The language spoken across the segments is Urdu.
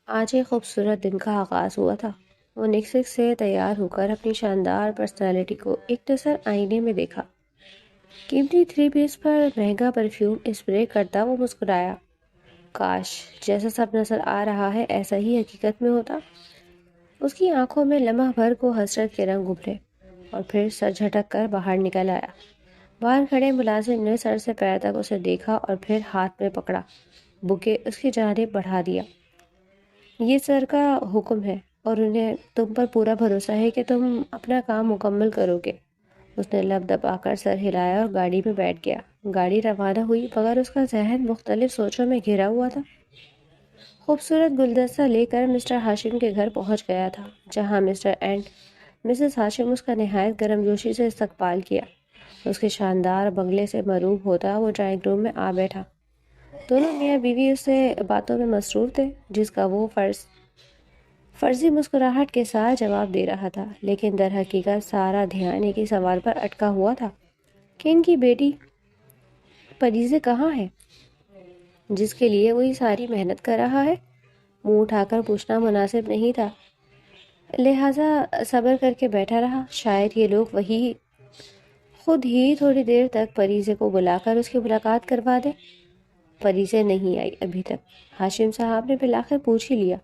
آج ایک خوبصورت دن کا آغاز ہوا تھا۔ وہ نیکسس سے تیار ہو کر اپنی شاندار پرسنالٹی کو ایک نظر آئینے میں دیکھا۔ قیمتی 3 پیس پر مہنگا پرفیوم اسپرے کرتا وہ مسکرایا۔ کاش جیسا سب نظر آ رہا ہے ایسا ہی حقیقت میں ہوتا۔ اس کی آنکھوں میں لمحہ بھر کو حسرت کے رنگ ابھرے اور پھر سر جھٹک کر باہر نکل آیا۔ باہر کھڑے ملازم نے سر سے پیر تک اسے دیکھا اور پھر ہاتھ میں پکڑا بوکے اس کی جانب بڑھا دیا۔ یہ سر کا حکم ہے اور انہیں تم پر پورا بھروسہ ہے کہ تم اپنا کام مکمل کرو گے۔ اس نے لب دبا کر سر ہلایا اور گاڑی میں بیٹھ گیا۔ گاڑی روانہ ہوئی مگر اس کا ذہن مختلف سوچوں میں گھرا ہوا تھا۔ خوبصورت گلدستہ لے کر مسٹر ہاشم کے گھر پہنچ گیا تھا، جہاں مسٹر اینڈ مسز ہاشم اس کا نہایت گرم جوشی سے استقبال کیا۔ اس کے شاندار بنگلے سے مرعوب ہوتا وہ ڈرائنگ روم میں آ بیٹھا۔ دونوں میاں بیوی اس سے باتوں میں مصروف تھے، جس کا وہ فرضی مسکراہٹ کے ساتھ جواب دے رہا تھا، لیکن در حقیقت سارا دھیان ایک ہی سوال پر اٹکا ہوا تھا کہ ان کی بیٹی پریزے کہاں ہے، جس کے لیے وہی ساری محنت کر رہا ہے۔ منہ اٹھا کر پوچھنا مناسب نہیں تھا، لہٰذا صبر کر کے بیٹھا رہا۔ شاید یہ لوگ وہی خود ہی تھوڑی دیر تک پریزے کو بلا کر اس کی ملاقات کروا دے۔ پریزے نہیں آئی ابھی تک، ہاشم صاحب نے بالآخر پوچھ ہی لیا۔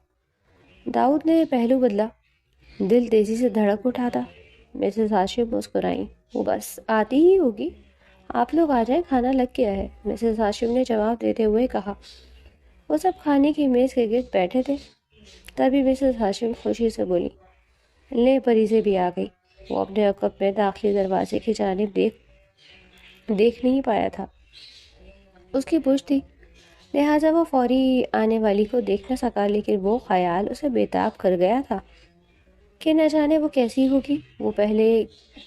داؤد نے پہلو بدلا، دل تیزی سے دھڑک اٹھا تھا۔ مسز ہاشم مسکرائیں۔ وہ بس آتی ہی ہوگی، آپ لوگ آ جائیں، کھانا لگ گیا ہے، مسز ہاشم نے جواب دیتے ہوئے کہا۔ وہ سب کھانے کی میز کے گرد بیٹھے تھے، تبھی مسز ہاشم خوشی سے بولی، لے پریزے بھی آ گئی۔ وہ اپنے عقب میں داخلی دروازے کی جانب دیکھ نہیں پایا تھا، اس کی پشت تھی، لہٰذا وہ فوری آنے والی کو دیکھ نہ سکا، لیکن وہ خیال اسے بےتاب کر گیا تھا کہ نہ جانے وہ کیسی ہوگی، وہ پہلے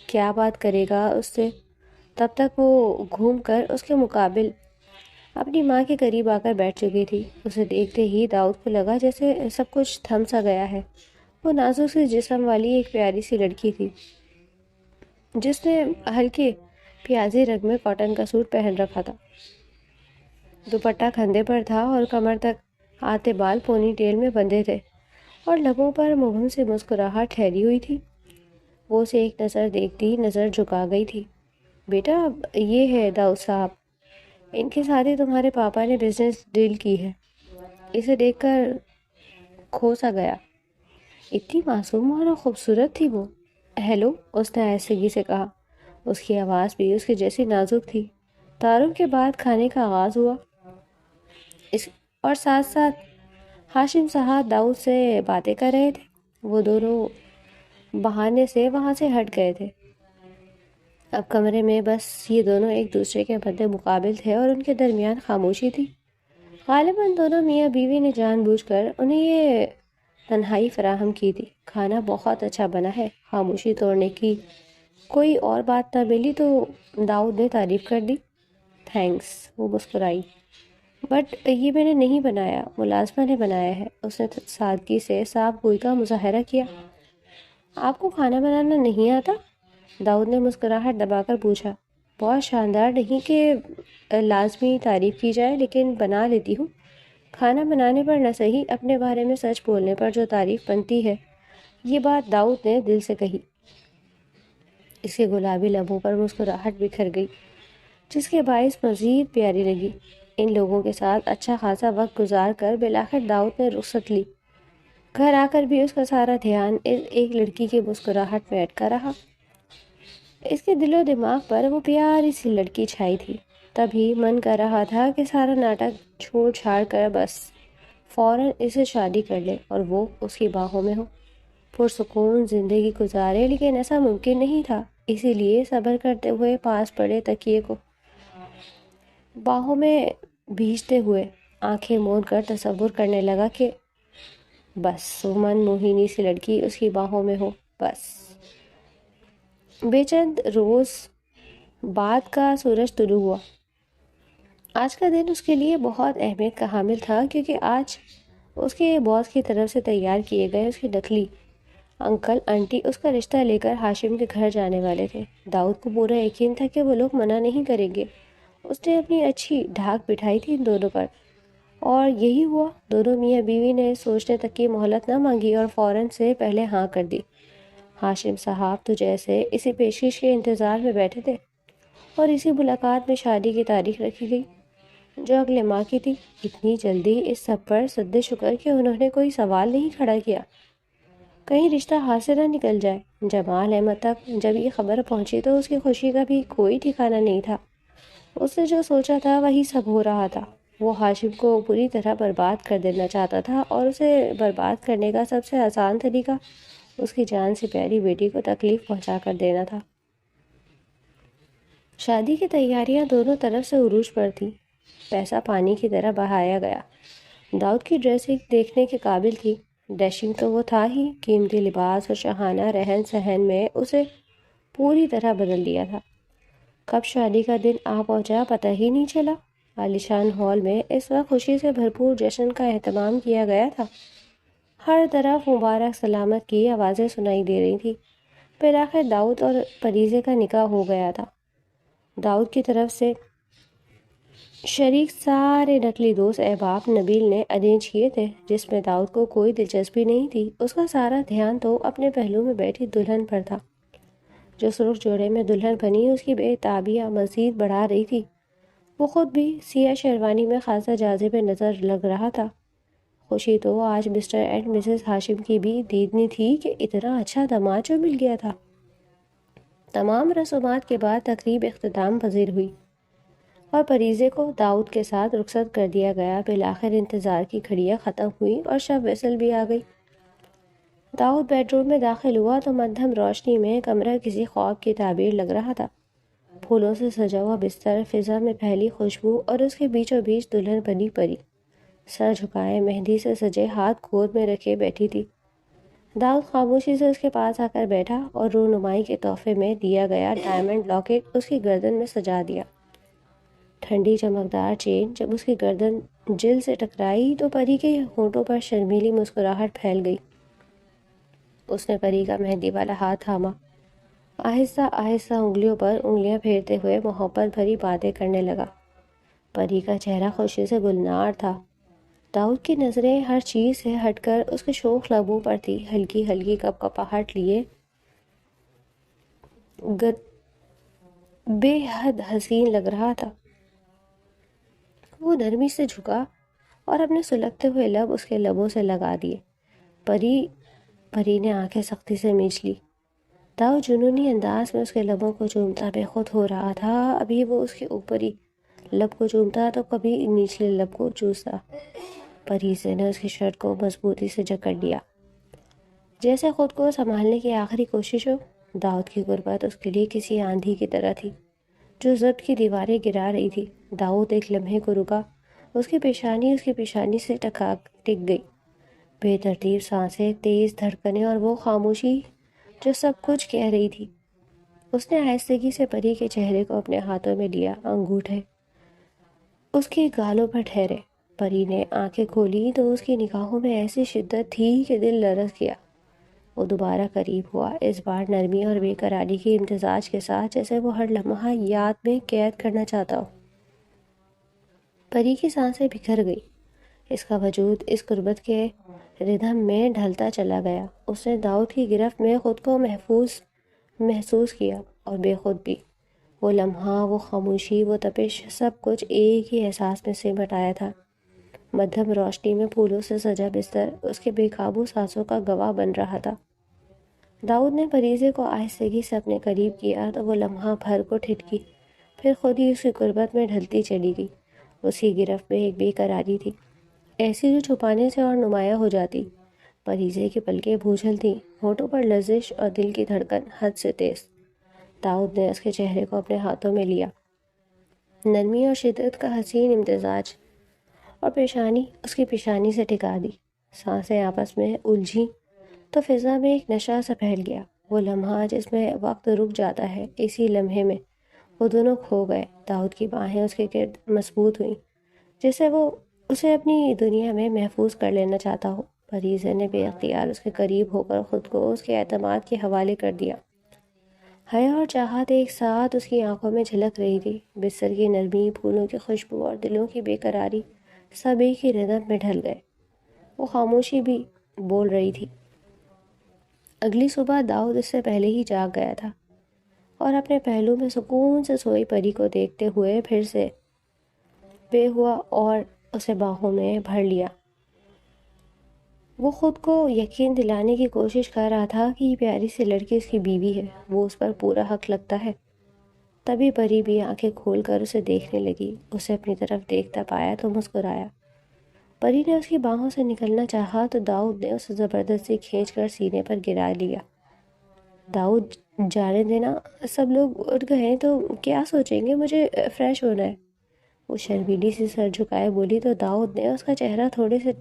کیا بات کرے گا اس سے۔ تب تک وہ گھوم کر اس کے مقابل اپنی ماں کے قریب آ کر بیٹھ چکی تھی۔ اسے دیکھتے ہی داؤد کو لگا جیسے سب کچھ تھم سا گیا ہے۔ وہ نازک سی جسم والی ایک پیاری سی لڑکی تھی، جس نے ہلکے پیازی رنگ میں کاٹن کا سوٹ پہن رکھا تھا، دوپٹہ کھندے پر تھا اور کمر تک آتے بال پونی ٹیل میں بندھے تھے اور لبوں پر مبہم سی مسکراہٹ ٹھہری ہوئی تھی۔ وہ اسے ایک نظر دیکھتی نظر جھکا گئی تھی۔ بیٹا یہ ہے داؤد صاحب، ان کے ساتھ ہی تمہارے پاپا نے بزنس ڈیل کی ہے۔ اسے دیکھ کر کھو سا گیا، اتنی معصوم اور خوبصورت تھی وہ۔ ہیلو، اس نے آہستگی سے کہا، اس کی آواز بھی اس کی جیسی نازک تھی۔ تعارف کے بعد کھانے کا آغاز ہوا اور ساتھ ساتھ ہاشم صاحب داؤد سے باتیں کر رہے تھے۔ وہ دونوں بہانے سے وہاں سے ہٹ گئے تھے۔ اب کمرے میں بس یہ دونوں ایک دوسرے کے مد مقابل تھے اور ان کے درمیان خاموشی تھی۔ غالباً دونوں میاں بیوی نے جان بوجھ کر انہیں یہ تنہائی فراہم کی تھی۔ کھانا بہت اچھا بنا ہے۔ خاموشی توڑنے کی کوئی اور بات نہ ملی تو داؤد نے تعریف کر دی۔ تھینکس، وہ مسکرائی، بٹ یہ میں نے نہیں بنایا، ملازمہ نے بنایا ہے۔ اس نے سادگی سے صاف گوئی کا مظاہرہ کیا۔ آپ کو کھانا بنانا نہیں آتا؟ داؤد نے مسکراہٹ دبا کر پوچھا۔ بہت شاندار نہیں کہ لازمی تعریف کی جائے، لیکن بنا لیتی ہوں۔ کھانا بنانے پر نہ صحیح، اپنے بارے میں سچ بولنے پر جو تعریف بنتی ہے۔ یہ بات داؤد نے دل سے کہی۔ اس کے گلابی لبوں پر مسکراہٹ بکھر گئی، جس کے باعث مزید پیاری لگی۔ ان لوگوں کے ساتھ اچھا خاصا وقت گزار کر بالآخر داؤد نے رخصت لی۔ گھر آ کر بھی اس کا سارا دھیان ایک لڑکی کی مسکراہٹ میں اٹکا رہا۔ اس کے دل و دماغ پر وہ پیاری سی لڑکی چھائی تھی۔ تبھی من کر رہا تھا کہ سارا ناٹک چھوڑ چھاڑ کر بس فوراً اسے شادی کر لے اور وہ اس کی باہوں میں ہو، پرسکون زندگی گزارے، لیکن ایسا ممکن نہیں تھا۔ اسی لیے صبر کرتے ہوئے پاس پڑے تکیے کو باہوں میں بھیجتے ہوئے آنکھیں موند کر تصور کرنے لگا کہ بس وہ من موہنی سی لڑکی اس کی باہوں میں ہو۔ بس بے چند روز بعد کا سورج طلوع ہوا۔ آج کا دن اس کے لیے بہت اہمیت کا حامل تھا، کیونکہ آج اس کے باس کی طرف سے تیار کیے گئے اس کے نقلی انکل انٹی اس کا رشتہ لے کر ہاشم کے گھر جانے والے تھے۔ داؤد کو پورا یقین تھا کہ وہ لوگ منع نہیں کریں گے۔ اس نے اپنی اچھی ڈھاک بٹھائی تھی ان دونوں پر، اور یہی ہوا۔ دونوں میاں بیوی نے سوچنے تک کی مہلت نہ مانگی اور فوراً سے پہلے ہاں کر دی۔ ہاشم صاحب تو جیسے اسی پیشکش کے انتظار میں بیٹھے تھے اور اسی ملاقات میں شادی کی تاریخ رکھی گئی جو اگلے ماہ کی تھی۔ اتنی جلدی اس سب پر سد شکر کہ انہوں نے کوئی سوال نہیں کھڑا کیا، کہیں رشتہ ہاتھ سے نہ نکل جائے۔ جمال احمد تک جب یہ خبر پہنچی تو اس کی خوشی کا بھی کوئی ٹھکانہ نہیں تھا۔ اس نے جو سوچا تھا وہی سب ہو رہا تھا۔ وہ ہاشم کو پوری طرح برباد کر دینا چاہتا تھا اور اسے برباد کرنے کا سب سے آسان طریقہ اس کی جان سے پیاری بیٹی کو تکلیف پہنچا کر دینا تھا۔ شادی کی تیاریاں دونوں طرف سے عروج پر تھیں۔ پیسہ پانی کی طرح بہایا گیا۔ داؤد کی ڈریسنگ دیکھنے کے قابل تھی۔ ڈیشنگ تو وہ تھا ہی، قیمتی لباس اور شاہانہ رہن سہن میں اسے پوری طرح بدل دیا تھا۔ کب شادی کا دن آ پہنچا پتہ ہی نہیں چلا۔ عالیشان ہال میں اس وقت خوشی سے بھرپور جشن کا اہتمام کیا گیا تھا۔ ہر طرف مبارک سلامت کی آوازیں سنائی دے رہی تھیں۔ بالآخر داؤد اور پریزے کا نکاح ہو گیا تھا۔ داؤد کی طرف سے شریک سارے نقلی دوست احباب نبیل نے ارینج کیے تھے، جس میں داؤد کو کوئی دلچسپی نہیں تھی۔ اس کا سارا دھیان تو اپنے پہلو میں بیٹھی دلہن پر تھا۔ جو سرخ جوڑے میں دلہن بنی اس کی بے تابیہ مزید بڑھا رہی تھی۔ وہ خود بھی سیاہ شیروانی میں خاصا جاذب نظر لگ رہا تھا۔ خوشی تو آج مسٹر اینڈ مسز ہاشم کی بھی دیدنی تھی کہ اتنا اچھا داماد جو مل گیا تھا۔ تمام رسومات کے بعد تقریب اختتام پذیر ہوئی اور پریزے کو داؤد کے ساتھ رخصت کر دیا گیا۔ بالآخر انتظار کی گھڑیاں ختم ہوئیں اور شب وصل بھی آ گئی۔ داؤد بیڈ روم میں داخل ہوا تو مدھم روشنی میں کمرہ کسی خواب کی تعبیر لگ رہا تھا۔ پھولوں سے سجا ہوا بستر، فضا میں پھیلی خوشبو اور اس کے بیچوں بیچ دلہن بنی پری سر جھکائے مہندی سے سجے ہاتھ گود میں رکھے بیٹھی تھی۔ داؤد خاموشی سے اس کے پاس آ کر بیٹھا اور رونمائی کے تحفے میں دیا گیا ڈائمنڈ لاکٹ اس کی گردن میں سجا دیا۔ ٹھنڈی چمکدار چین جب اس کی گردن جلد سے ٹکرائی تو پری کے ہونٹوں پر شرمیلی مسکراہٹ پھیل گئی۔ اس نے پری کا مہندی والا ہاتھ تھاما، آہستہ آہستہ انگلیوں پر انگلیاں پھیرتے ہوئے محبت بھری باتیں کرنے لگا۔ پری کا چہرہ خوشی سے گلنار تھا۔ داؤد کی نظریں ہر چیز سے ہٹ کر اس کے شوخ لبوں پر تھی۔ ہلکی ہلکی کپکپاہٹ لیے بے حد حسین لگ رہا تھا۔ وہ نرمی سے جھکا اور اپنے سلگتے ہوئے لب اس کے لبوں سے لگا دیے۔ پری نے آنکھیں سختی سے میچ لی۔ داؤد جنونی انداز میں اس کے لبوں کو چومتا بے خود ہو رہا تھا۔ ابھی وہ اس کے اوپری لب کو چومتا تو کبھی نچلے لب کو چوستا۔ پریزے نے اس کی شرٹ کو مضبوطی سے جکڑ لیا، جیسے خود کو سنبھالنے کی آخری کوشش ہو۔ داؤد کی غربت اس کے لیے کسی آندھی کی طرح تھی جو ضبط کی دیواریں گرا رہی تھی۔ داؤد ایک لمحے کو رکا۔ اس کی پیشانی سے ٹک گئی۔ بے ترتیب سانسیں، تیز دھڑکنیں اور وہ خاموشی جو سب کچھ کہہ رہی تھی۔ اس نے آہستگی سے پری کے چہرے کو اپنے ہاتھوں میں لیا۔ انگوٹھے اس کی گالوں پر ٹھہرے۔ پری نے آنکھیں کھولی تو اس کی نگاہوں میں ایسی شدت تھی کہ دل لرز گیا۔ وہ دوبارہ قریب ہوا، اس بار نرمی اور بے قراری کی امتزاج کے ساتھ، جیسے وہ ہر لمحہ یاد میں قید کرنا چاہتا ہو۔ پری کی سانسیں بکھر گئی۔ اس کا وجود اس قربت کے ردھم میں ڈھلتا چلا گیا۔ اس نے داؤد کی گرفت میں خود کو محسوس کیا اور بے خود بھی۔ وہ لمحہ، وہ خاموشی، وہ تپش، سب کچھ ایک ہی احساس میں سمٹ آیا تھا۔ مدھم روشنی میں پھولوں سے سجا بستر اس کے بے قابو سانسوں کا گواہ بن رہا تھا۔ داؤد نے پریزے کو آہستگی سے اپنے قریب کیا تو وہ لمحہ بھر کو ٹھٹکی، پھر خود ہی اس کی قربت میں ڈھلتی چلی گئی۔ اس کی گرفت میں ایک بے قراری تھی، ایسی جو چھپانے سے اور نمایاں ہو جاتی۔ پریزے کی پلکیں بوجھل تھیں، ہونٹوں پر لرزش اور دل کی دھڑکن حد سے تیز۔ داؤد نے اس کے چہرے کو اپنے ہاتھوں میں لیا۔ نرمی اور شدت کا حسین امتزاج، اور اس کی پیشانی سے ٹکا دی۔ سانسیں آپس میں الجھیں تو فضا میں ایک نشہ سا پھیل گیا۔ وہ لمحہ جس میں وقت رک جاتا ہے، اسی لمحے میں وہ دونوں کھو گئے۔ داؤد کی باہیں اس کے گرد مضبوط ہوئیں، جیسے وہ اسے اپنی دنیا میں محفوظ کر لینا چاہتا ہو۔ پریزے نے بے اختیار اس کے قریب ہو کر خود کو اس کے اعتماد کے حوالے کر دیا۔ حیا اور چاہت ایک ساتھ اس کی آنکھوں میں جھلک رہی تھی۔ بستر کی نرمی، پھولوں کی خوشبو اور دلوں کی بے قراری سب ایک ہی ردم میں ڈھل گئے۔ وہ خاموشی بھی بول رہی تھی۔ اگلی صبح داؤد اس سے پہلے ہی جاگ گیا تھا اور اپنے پہلو میں سکون سے سوئی پری کو دیکھتے ہوئے پھر سے بے ہوا اور اسے باہوں میں بھر لیا۔ وہ خود کو یقین دلانے کی کوشش کر رہا تھا کہ یہ پیاری سی لڑکی اس کی بیوی ہے، وہ اس پر پورا حق لگتا ہے۔ تبھی پری بھی آنکھیں کھول کر اسے دیکھنے لگی۔ اسے اپنی طرف دیکھتا پایا تو مسکرایا۔ پری نے اس کی باہوں سے نکلنا چاہا تو داؤد نے اسے زبردستی کھینچ کر سینے پر گرا لیا۔ داؤد جانے دینا، سب لوگ اٹھ گئے ہیں تو کیا سوچیں گے، مجھے فریش ہونا ہے۔ وہ شرمیلی سی سر جھکائے بولی تو داؤد نے اس کا چہرہ تھوڑے سے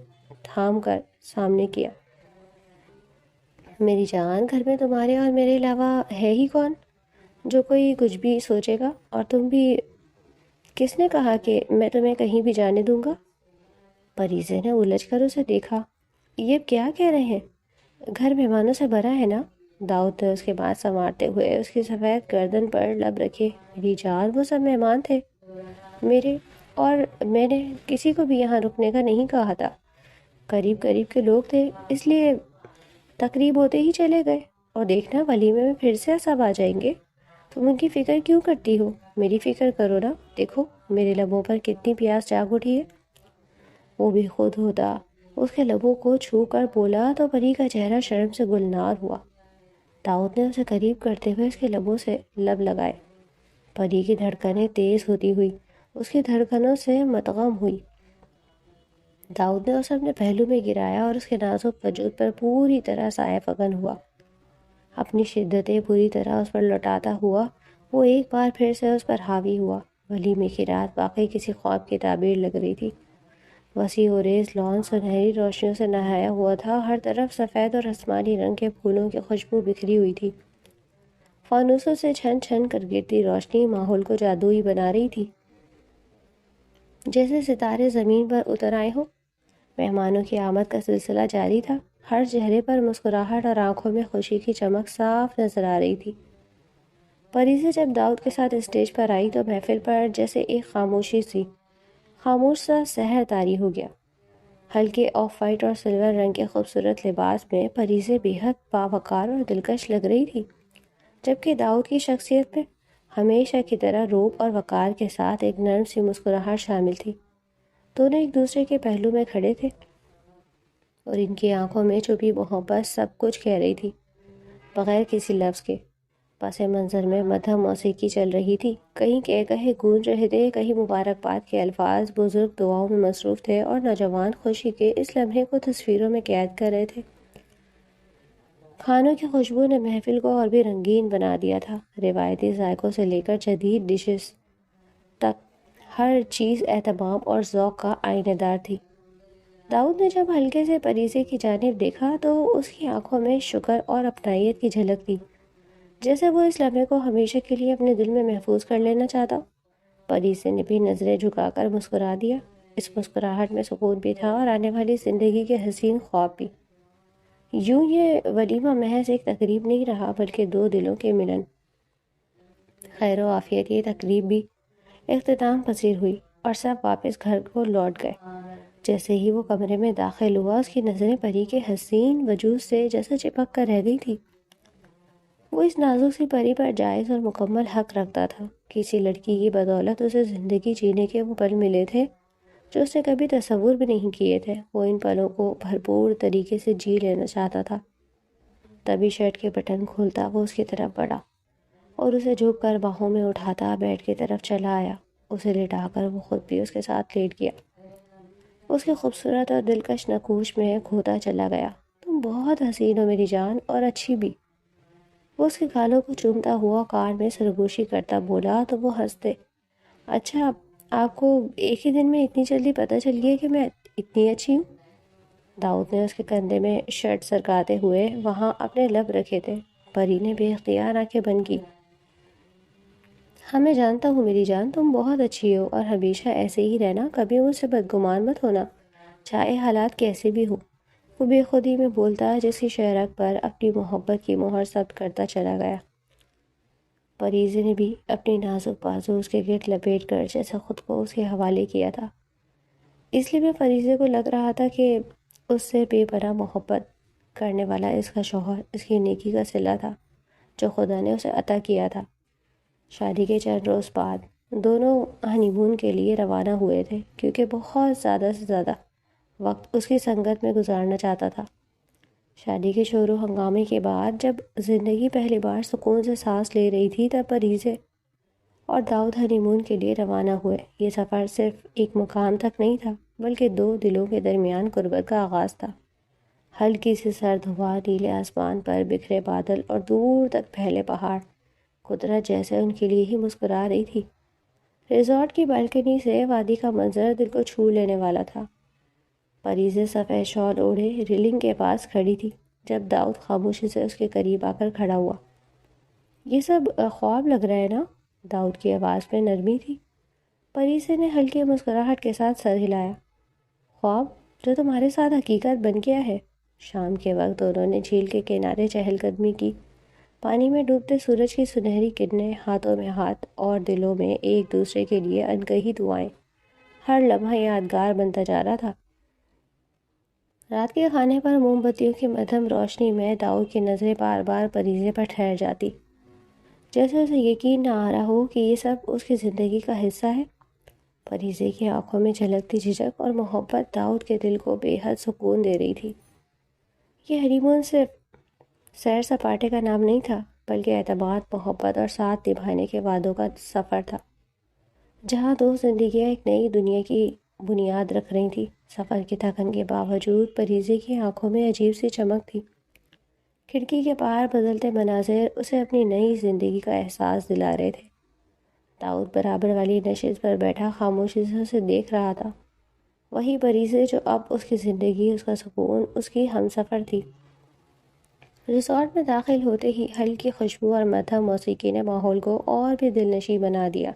تھام کر سامنے کیا۔ میری جان، گھر میں تمہارے اور میرے علاوہ ہے ہی کون جو کوئی کچھ بھی سوچے گا؟ اور تم بھی، کس نے کہا کہ میں تمہیں کہیں بھی جانے دوں گا؟ پریزے نے الجھ کر اسے دیکھا۔ یہ کیا کہہ رہے ہیں؟ گھر مہمانوں سے بھرا ہے نا؟ داؤد نے اس کے بعد سنوارتے ہوئے اس کی سفید گردن پر لب رکھے۔ میری جان، وہ سب مہمان تھے میرے، اور میں نے کسی کو بھی یہاں رکنے کا نہیں کہا تھا۔ قریب قریب کے لوگ تھے، اس لیے تقریب ہوتے ہی چلے گئے۔ اور دیکھنا، ولیمے میں پھر سے سب آ جائیں گے۔ تم ان کی فکر کیوں کرتی ہو؟ میری فکر کرو نا، دیکھو میرے لبوں پر کتنی پیاس جاگ اٹھی ہے۔ وہ بھی خود ہوتا اس کے لبوں کو چھو کر بولا تو پری کا چہرہ شرم سے گلنار ہوا۔ داؤد نے اسے قریب کرتے ہوئے اس کے لبوں سے لب لگائے۔ پری کی دھڑکنیں تیز ہوتی ہوئی اس کی دھڑکنوں سے مدغم ہوئی۔ داؤد نے اسے اپنے پہلو میں گرایا اور اس کے نازک وجود پر پوری طرح سایہ فکن ہوا۔ اپنی شدتیں پوری طرح اس پر لوٹاتا ہوا وہ ایک بار پھر سے اس پر حاوی ہوا۔ ولیمے کی رات واقعی کسی خواب کی تعبیر لگ رہی تھی۔ وسیع و ریز لان سنہری روشنیوں سے نہایا ہوا تھا، ہر طرف سفید اور آسمانی رنگ کے پھولوں کی خوشبو بکھری ہوئی تھی۔ فانوسوں سے چھن چھن کر گرتی روشنی ماحول کو جادوئی بنا رہی تھی، جیسے ستارے زمین پر اتر آئے ہوں۔ مہمانوں کی آمد کا سلسلہ جاری تھا، ہر چہرے پر مسکراہٹ اور آنکھوں میں خوشی کی چمک صاف نظر آ رہی تھی۔ پریزے جب داؤد کے ساتھ اسٹیج پر آئی تو محفل پر جیسے ایک خاموش سا سحر طاری ہو گیا۔ ہلکے آف وائٹ اور سلور رنگ کے خوبصورت لباس میں پریزے بے حد باوقار اور دلکش لگ رہی تھی، جبکہ داؤد کی شخصیت میں ہمیشہ کی طرح روب اور وقار کے ساتھ ایک نرم سی مسکراہٹ شامل تھی۔ دونوں ایک دوسرے کے پہلو میں کھڑے تھے اور ان کی آنکھوں میں چھپی محبت سب کچھ کہہ رہی تھی، بغیر کسی لفظ کے۔ پس منظر میں مدھم موسیقی چل رہی تھی، کہیں کہے گونج رہے تھے، کہیں مبارکباد کے الفاظ، بزرگ دعاؤں میں مصروف تھے اور نوجوان خوشی کے اس لمحے کو تصویروں میں قید کر رہے تھے۔ کھانوں کی خوشبو نے محفل کو اور بھی رنگین بنا دیا تھا۔ روایتی ذائقوں سے لے کر جدید ڈشز تک ہر چیز اہتمام اور ذوق کا آئینہ دار تھی۔ داؤد نے جب ہلکے سے پریزے کی جانب دیکھا تو اس کی آنکھوں میں شکر اور اپنائیت کی جھلک تھی، جیسے وہ اس لمحے کو ہمیشہ کے لیے اپنے دل میں محفوظ کر لینا چاہتا۔ پریزے نے بھی نظریں جھکا کر مسکرا دیا۔ اس مسکراہٹ میں سکون بھی تھا اور آنے والی زندگی کے حسین خواب بھی۔ یوں یہ ولیمہ محض ایک تقریب نہیں رہا، بلکہ دو دلوں کے ملن۔ خیر و عافیت کی تقریب بھی اختتام پذیر ہوئی اور سب واپس گھر کو لوٹ گئے۔ جیسے ہی وہ کمرے میں داخل ہوا، اس کی نظریں پری کے حسین وجود سے جیسے چپک کر رہ گئی تھی۔ وہ اس نازک سی پری پر جائز اور مکمل حق رکھتا تھا۔ کسی لڑکی کی بدولت اسے زندگی جینے کے وہ پل ملے تھے جو اس نے کبھی تصور بھی نہیں کیے تھے۔ وہ ان پلوں کو بھرپور طریقے سے جی لینا چاہتا تھا۔ تبھی شرٹ کے بٹن کھولتا وہ اس کی طرف بڑھا اور اسے جھک کر باہوں میں اٹھاتا بیڈ کی طرف چلا آیا۔ اسے لٹا کر وہ خود بھی اس کے ساتھ لیٹ گیا۔ اس کی خوبصورت اور دلکش نقوش میں کھوتا چلا گیا۔ تم بہت حسین ہو میری جان، اور اچھی بھی۔ وہ اس کے گالوں کو چومتا ہوا کان میں سرگوشی کرتا بولا تو وہ ہنستے۔ اچھا، آپ کو ایک ہی دن میں اتنی جلدی پتہ چل گیا کہ میں اتنی اچھی ہوں؟ داؤد نے اس کے کندھے میں شرٹ سرکاتے ہوئے وہاں اپنے لب رکھے تھے۔ پری نے بے اختیار آنکھیں بند کی۔ ہاں، میں جانتا ہوں میری جان، تم بہت اچھی ہو اور ہمیشہ ایسے ہی رہنا، کبھی مجھ سے بدگمان مت ہونا، چاہے حالات کیسے بھی ہو۔ وہ بے خودی میں بولتا جس کی شہرک پر اپنی محبت کی مہر ثبت کرتا چلا گیا۔ پریزے نے بھی اپنی نازک بازو اس کے گرد لپیٹ کر جیسے خود کو اس کے حوالے کیا تھا۔ اس لیے میں فریضے کو لگ رہا تھا کہ اس سے بے پناہ محبت کرنے والا اس کا شوہر اس کی نیکی کا صلہ تھا جو خدا نے اسے عطا کیا تھا۔ شادی کے چند روز بعد دونوں ہنی مون کے لیے روانہ ہوئے تھے کیونکہ بہت زیادہ سے زیادہ وقت اس کی سنگت میں گزارنا چاہتا تھا۔ شادی کے شور و ہنگامے کے بعد جب زندگی پہلی بار سکون سے سانس لے رہی تھی تب پریزے اور داؤد ہنی مون کے لیے روانہ ہوئے۔ یہ سفر صرف ایک مقام تک نہیں تھا بلکہ دو دلوں کے درمیان قربت کا آغاز تھا۔ ہلکی سی سرد ہوا، نیلے آسمان پر بکھرے بادل اور دور تک پھیلے پہاڑ، قدرت جیسے ان کے لیے ہی مسکرا رہی تھی۔ ریزورٹ کی بالکنی سے وادی کا منظر دل کو چھو لینے والا تھا۔ پریزے سفید شال اوڑھے ریلنگ کے پاس کھڑی تھی جب داؤد خاموشی سے اس کے قریب آ کر کھڑا ہوا۔ یہ سب خواب لگ رہا ہے نا؟ داؤد کی آواز میں نرمی تھی۔ پریزے نے ہلکی مسکراہٹ کے ساتھ سر ہلایا۔ خواب جو تمہارے ساتھ حقیقت بن گیا ہے۔ شام کے وقت دونوں نے جھیل کے کنارے چہل قدمی کی۔ پانی میں ڈوبتے سورج کی سنہری کرنیں، ہاتھوں میں ہاتھ اور دلوں میں ایک دوسرے کے لیے انکہی دعائیں۔ ہر لمحہ یادگار بنتا جا رہا تھا۔ رات کے کھانے پر موم بتیوں کی مدھم روشنی میں داؤد کی نظریں بار بار پریزے پر ٹھہر جاتی، جیسے اسے یقین نہ آ رہا ہو کہ یہ سب اس کی زندگی کا حصہ ہے۔ پریزے کی آنکھوں میں جھلکتی جھجک اور محبت داؤد کے دل کو بے حد سکون دے رہی تھی۔ یہ ہنی مون صرف سیر سپاٹے کا نام نہیں تھا بلکہ اعتماد، محبت اور ساتھ نبھانے کے وعدوں کا سفر تھا، جہاں دو زندگیاں ایک نئی دنیا کی بنیاد رکھ رہی تھیں۔ سفر کی تھکن کے باوجود پریزے کی آنکھوں میں عجیب سی چمک تھی۔ کھڑکی کے باہر بدلتے مناظر اسے اپنی نئی زندگی کا احساس دلا رہے تھے۔ داؤد برابر والی نشست پر بیٹھا خاموشی سے اسے دیکھ رہا تھا، وہی پریزے جو اب اس کی زندگی، اس کا سکون، اس کی ہمسفر تھی۔ ریسورٹ میں داخل ہوتے ہی ہلکی خوشبو اور مدھم موسیقی نے ماحول کو اور بھی دل نشیں بنا دیا۔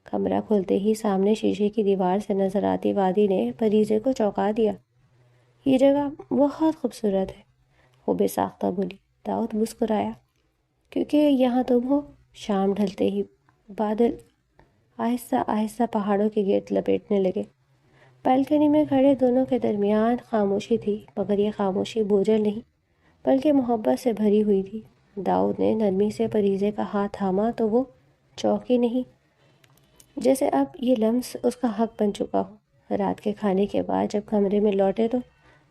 کمرہ کھلتے ہی سامنے شیشے کی دیوار سے نظر آتی وادی نے پریزے کو چونکا دیا۔ یہ جگہ بہت خوبصورت ہے، وہ بے ساختہ بولی۔ داؤد مسکرایا۔ کیونکہ یہاں تم ہو۔ شام ڈھلتے ہی بادل آہستہ آہستہ پہاڑوں کے گرد لپیٹنے لگے۔ بالکنی میں کھڑے دونوں کے درمیان خاموشی تھی، مگر یہ خاموشی بوجھل نہیں بلکہ محبت سے بھری ہوئی تھی۔ داؤد نے نرمی سے پریزے کا ہاتھ تھاما تو وہ چونکی نہیں، جیسے اب یہ لمس اس کا حق بن چکا ہو۔ رات کے کھانے کے بعد جب کمرے میں لوٹے تو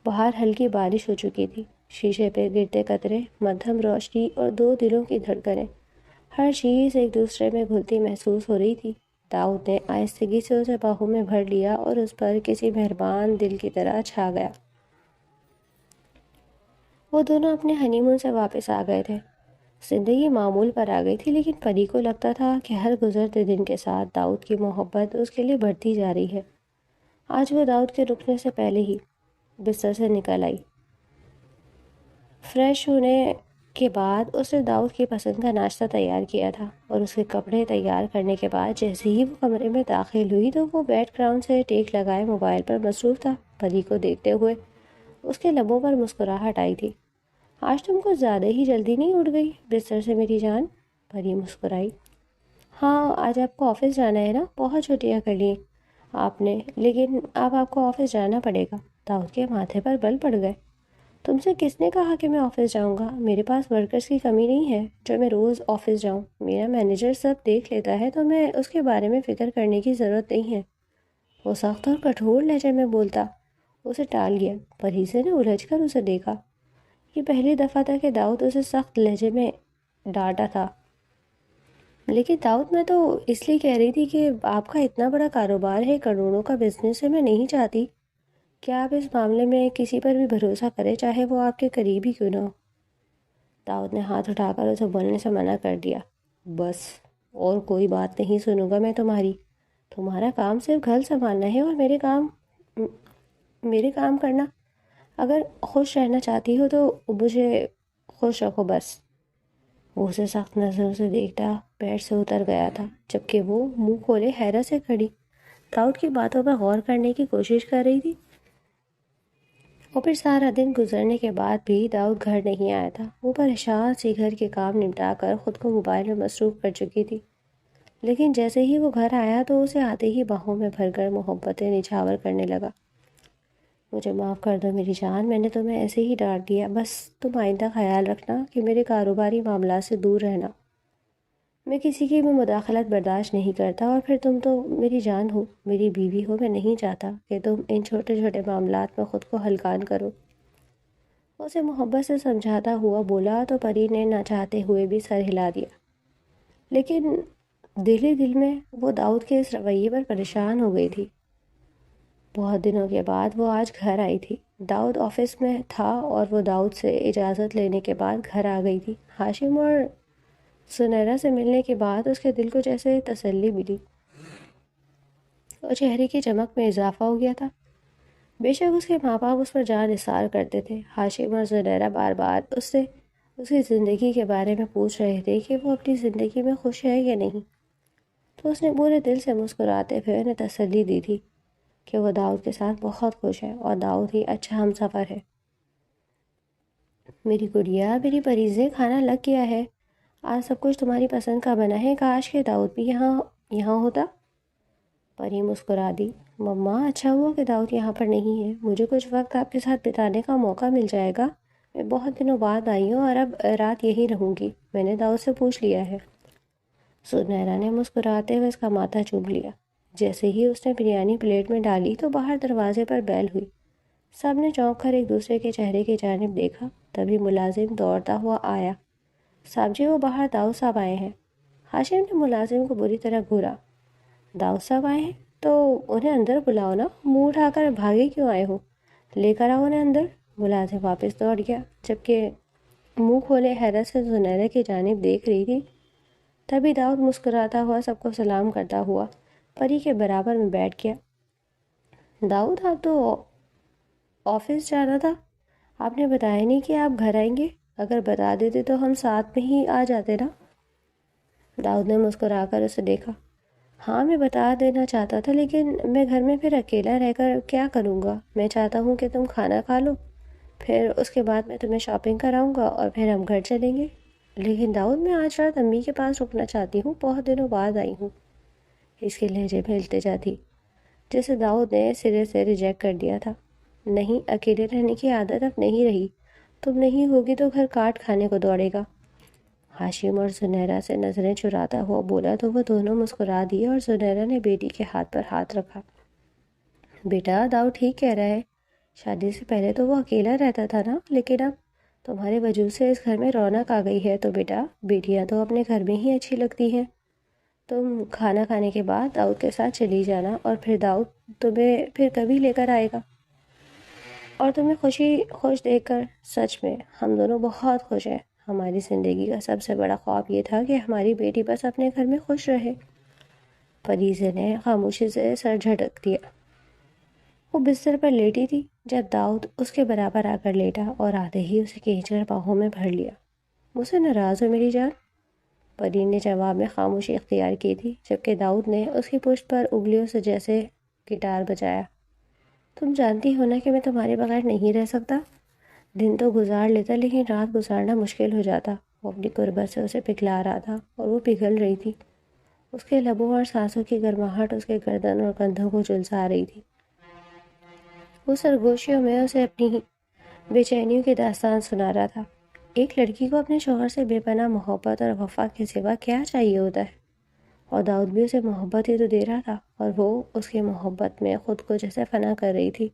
باہر ہلکی بارش ہو چکی تھی۔ شیشے پہ گرتے قطرے، مدھم روشنی اور دو دلوں کی دھڑکنیں، ہر چیز ایک دوسرے میں گھلتی محسوس ہو رہی تھی۔ داؤد نے آہستگی سے اسے باہوں میں بھر لیا اور اس پر کسی مہربان دل کی طرح چھا گیا۔ وہ دونوں اپنے ہنی مون سے واپس آ گئے تھے۔ زندگی معمول پر آ گئی تھی، لیکن پری کو لگتا تھا کہ ہر گزرتے دن کے ساتھ داؤد کی محبت اس کے لیے بڑھتی جا رہی ہے۔ آج وہ داؤد کے رکنے سے پہلے ہی بستر سے نکل آئی۔ فریش ہونے کے بعد اس نے داؤد کی پسند کا ناشتہ تیار کیا تھا اور اس کے کپڑے تیار کرنے کے بعد جیسے ہی وہ کمرے میں داخل ہوئی تو وہ بیک گراؤنڈ سے ٹیک لگائے موبائل پر مصروف تھا۔ پری کو دیکھتے ہوئے اس کے لبوں پر مسکراہٹ آئی تھی۔ آج تم کو زیادہ ہی جلدی نہیں اٹھ گئی بستر سے میری جان؟ پری مسکرائی۔ ہاں، آج آپ کو آفس جانا ہے نا؟ بہت چھٹیاں کر لی آپ نے، لیکن اب آپ کو آفس جانا پڑے گا۔ داؤد کے ماتھے پر بل پڑ گئے۔ تم سے کس نے کہا کہ میں آفس جاؤں گا؟ میرے پاس ورکرز کی کمی نہیں ہے جو میں روز آفس جاؤں۔ میرا مینیجر سب دیکھ لیتا ہے تو میں اس کے بارے میں فکر کرنے کی ضرورت نہیں ہے۔ وہ سخت اور کٹھور لہجے میں بولتا اسے ٹال گیا۔ پریزے نے الجھ کر اسے دیکھا۔ یہ پہلی دفعہ تھا کہ داؤد اسے سخت لہجے میں ڈانٹا تھا۔ لیکن داؤد، میں تو اس لیے کہہ رہی تھی کہ آپ کا اتنا بڑا کاروبار ہے، کروڑوں کا بزنس ہے، میں نہیں چاہتی کہ آپ اس معاملے میں کسی پر بھی بھروسہ کریں، چاہے وہ آپ کے قریب ہی کیوں نہ ہو۔ داؤد نے ہاتھ اٹھا کر اسے بولنے سے منع کر دیا۔ بس، اور کوئی بات نہیں سنوں گا میں تمہاری۔ تمہارا کام صرف گھر سنبھالنا ہے اور میرے کام کرنا۔ اگر خوش رہنا چاہتی ہو تو مجھے خوش رکھو بس۔ وہ اسے سخت نظروں سے دیکھتا پیڑ سے اتر گیا تھا، جبکہ وہ منہ کھولے حیرت سے کھڑی داؤد کی باتوں پر غور کرنے کی کوشش کر رہی تھی۔ اور پھر سارا دن گزرنے کے بعد بھی داؤد گھر نہیں آیا تھا۔ وہ پریشان سی گھر کے کام نمٹا کر خود کو موبائل میں مصروف کر چکی تھی۔ لیکن جیسے ہی وہ گھر آیا تو اسے آتے ہی باہوں میں بھر کر محبتیں نچھاور کرنے لگا۔ مجھے معاف کر دو میری جان، میں نے تمہیں ایسے ہی ڈانٹ دیا، بس تم آئندہ خیال رکھنا کہ میرے کاروباری معاملات سے دور رہنا۔ میں کسی کی بھی مداخلت برداشت نہیں کرتا، اور پھر تم تو میری جان ہو، میری بیوی ہو، میں نہیں چاہتا کہ تم ان چھوٹے چھوٹے معاملات میں خود کو ہلکان کرو۔ اسے محبت سے سمجھاتا ہوا بولا تو پری نے نہ چاہتے ہوئے بھی سر ہلا دیا، لیکن دل ہی دل میں وہ داؤد کے اس رویے پر پریشان ہو گئی تھی۔ بہت دنوں کے بعد وہ آج گھر آئی تھی۔ داؤد آفس میں تھا اور وہ داؤد سے اجازت لینے کے بعد گھر آ گئی تھی۔ ہاشم اور سنیرا سے ملنے کے بعد اس کے دل کو جیسے تسلی ملی اور چہرے کی چمک میں اضافہ ہو گیا تھا۔ بے شک اس کے ماں باپ اس پر جان نثار کرتے تھے۔ ہاشم اور سنیرا بار بار اس سے اس کی زندگی کے بارے میں پوچھ رہے تھے کہ وہ اپنی زندگی میں خوش ہے یا نہیں، تو اس نے پورے دل سے مسکراتے ہوئے انہیں تسلی دی تھی کہ وہ داؤد کے ساتھ بہت خوش ہے اور داؤد ہی اچھا ہم سفر ہے۔ میری گڑیا، میری پریزیں، کھانا لگ گیا ہے، آج سب کچھ تمہاری پسند کا بنا ہے، کاش کہ داؤد بھی یہاں ہوتا۔ پری مسکرا دی۔ مما، اچھا ہوا کہ داؤد یہاں پر نہیں ہے، مجھے کچھ وقت آپ کے ساتھ بتانے کا موقع مل جائے گا۔ میں بہت دنوں بعد آئی ہوں اور اب رات یہیں رہوں گی، میں نے داؤد سے پوچھ لیا ہے۔ سنیرا نے مسکراتے ہوئے اس کا ماتھا چوم لیا۔ جیسے ہی اس نے بریانی پلیٹ میں ڈالی تو باہر دروازے پر بیل ہوئی۔ سب نے چونک کر ایک دوسرے کے چہرے کی جانب دیکھا، تبھی ملازم دوڑتا ہوا آیا۔ صاحب جی، وہ باہر داؤد صاحب آئے ہیں۔ ہاشم نے ملازم کو بری طرح گھورا۔ داؤد صاحب آئے ہیں تو انہیں اندر بلاؤ نا، منہ اٹھا کر بھاگے کیوں آئے ہو؟ لے کر آؤ انہیں اندر۔ ملازم واپس دوڑ گیا، جبکہ منہ کھولے حیرت سے سنیرا کی جانب دیکھ رہی تھی۔ تبھی داؤد مسکراتا ہوا سب کو سلام کرتا ہوا پری کے برابر میں بیٹھ گیا۔ داؤد، آپ تو آفس جانا تھا، آپ نے بتایا نہیں کہ آپ گھر آئیں گے، اگر بتا دیتے تو ہم ساتھ میں ہی آ جاتے نا۔ داؤد نے مسکرا کر اسے دیکھا۔ ہاں، میں بتا دینا چاہتا تھا، لیکن میں گھر میں پھر اکیلا رہ کر کیا کروں گا، میں چاہتا ہوں کہ تم کھانا کھا لو، پھر اس کے بعد میں تمہیں شاپنگ کراؤں گا اور پھر ہم گھر چلیں گے۔ لیکن داؤد، میں آج رات امی کے پاس رکنا چاہتی ہوں، بہت دنوں بعد آئی ہوں۔ اس کے لہجے میں التجا تھی جسے داؤد نے سرے سے ریجیکٹ کر دیا تھا۔ نہیں، اکیلے رہنے کی عادت اب نہیں رہی، تم نہیں ہوگی تو گھر کاٹ کھانے کو دوڑے گا۔ ہاشم اور سنیرا سے نظریں چراتا ہوا بولا تو وہ دونوں مسکرا دیے اور سنیرا نے بیٹی کے ہاتھ پر ہاتھ رکھا۔ بیٹا، داؤد ٹھیک کہہ رہا ہے، شادی سے پہلے تو وہ اکیلا رہتا تھا نا، لیکن اب تمہارے وجود سے اس گھر میں رونق آ گئی ہے، تو بیٹا، بیٹیاں تو اپنے گھر میں ہی اچھی لگتی ہیں۔ تم کھانا کھانے کے بعد داؤد کے ساتھ چلی جانا اور پھر داؤد تمہیں پھر کبھی لے کر آئے گا اور تمہیں خوش دیکھ کر سچ میں ہم دونوں بہت خوش ہیں۔ ہماری زندگی کا سب سے بڑا خواب یہ تھا کہ ہماری بیٹی بس اپنے گھر میں خوش رہے۔ فریزے نے خاموشی سے سر جھٹک دیا۔ وہ بستر پر لیٹی تھی جب داؤد اس کے برابر آ کر لیٹا اور آتے ہی اسے کھینچ کر باہوں میں بھر لیا۔ مجھ سے ناراض ہو میری جان؟ پری نے جواب میں خاموشی اختیار کی تھی، جبکہ داؤد نے اس کی پشت پر انگلیوں سے جیسے گٹار بجایا۔ تم جانتی ہو نا کہ میں تمہارے بغیر نہیں رہ سکتا۔ دن تو گزار لیتا لیکن رات گزارنا مشکل ہو جاتا۔ وہ اپنی قربت سے اسے پگھلا رہا تھا اور وہ پگھل رہی تھی۔ اس کے لبوں اور سانسوں کی گرماہٹ اس کے گردن اور کندھوں کو جلسا رہی تھی۔ وہ سرگوشیوں میں اسے اپنی بے چینیوں کی داستان سنا رہا تھا۔ ایک لڑکی کو اپنے شوہر سے بے پناہ محبت اور وفا کے سوا کیا چاہیے ہوتا ہے، اور داؤد بھی اسے محبت ہی تو دے رہا تھا، اور وہ اس کی محبت میں خود کو جیسے فنا کر رہی تھی۔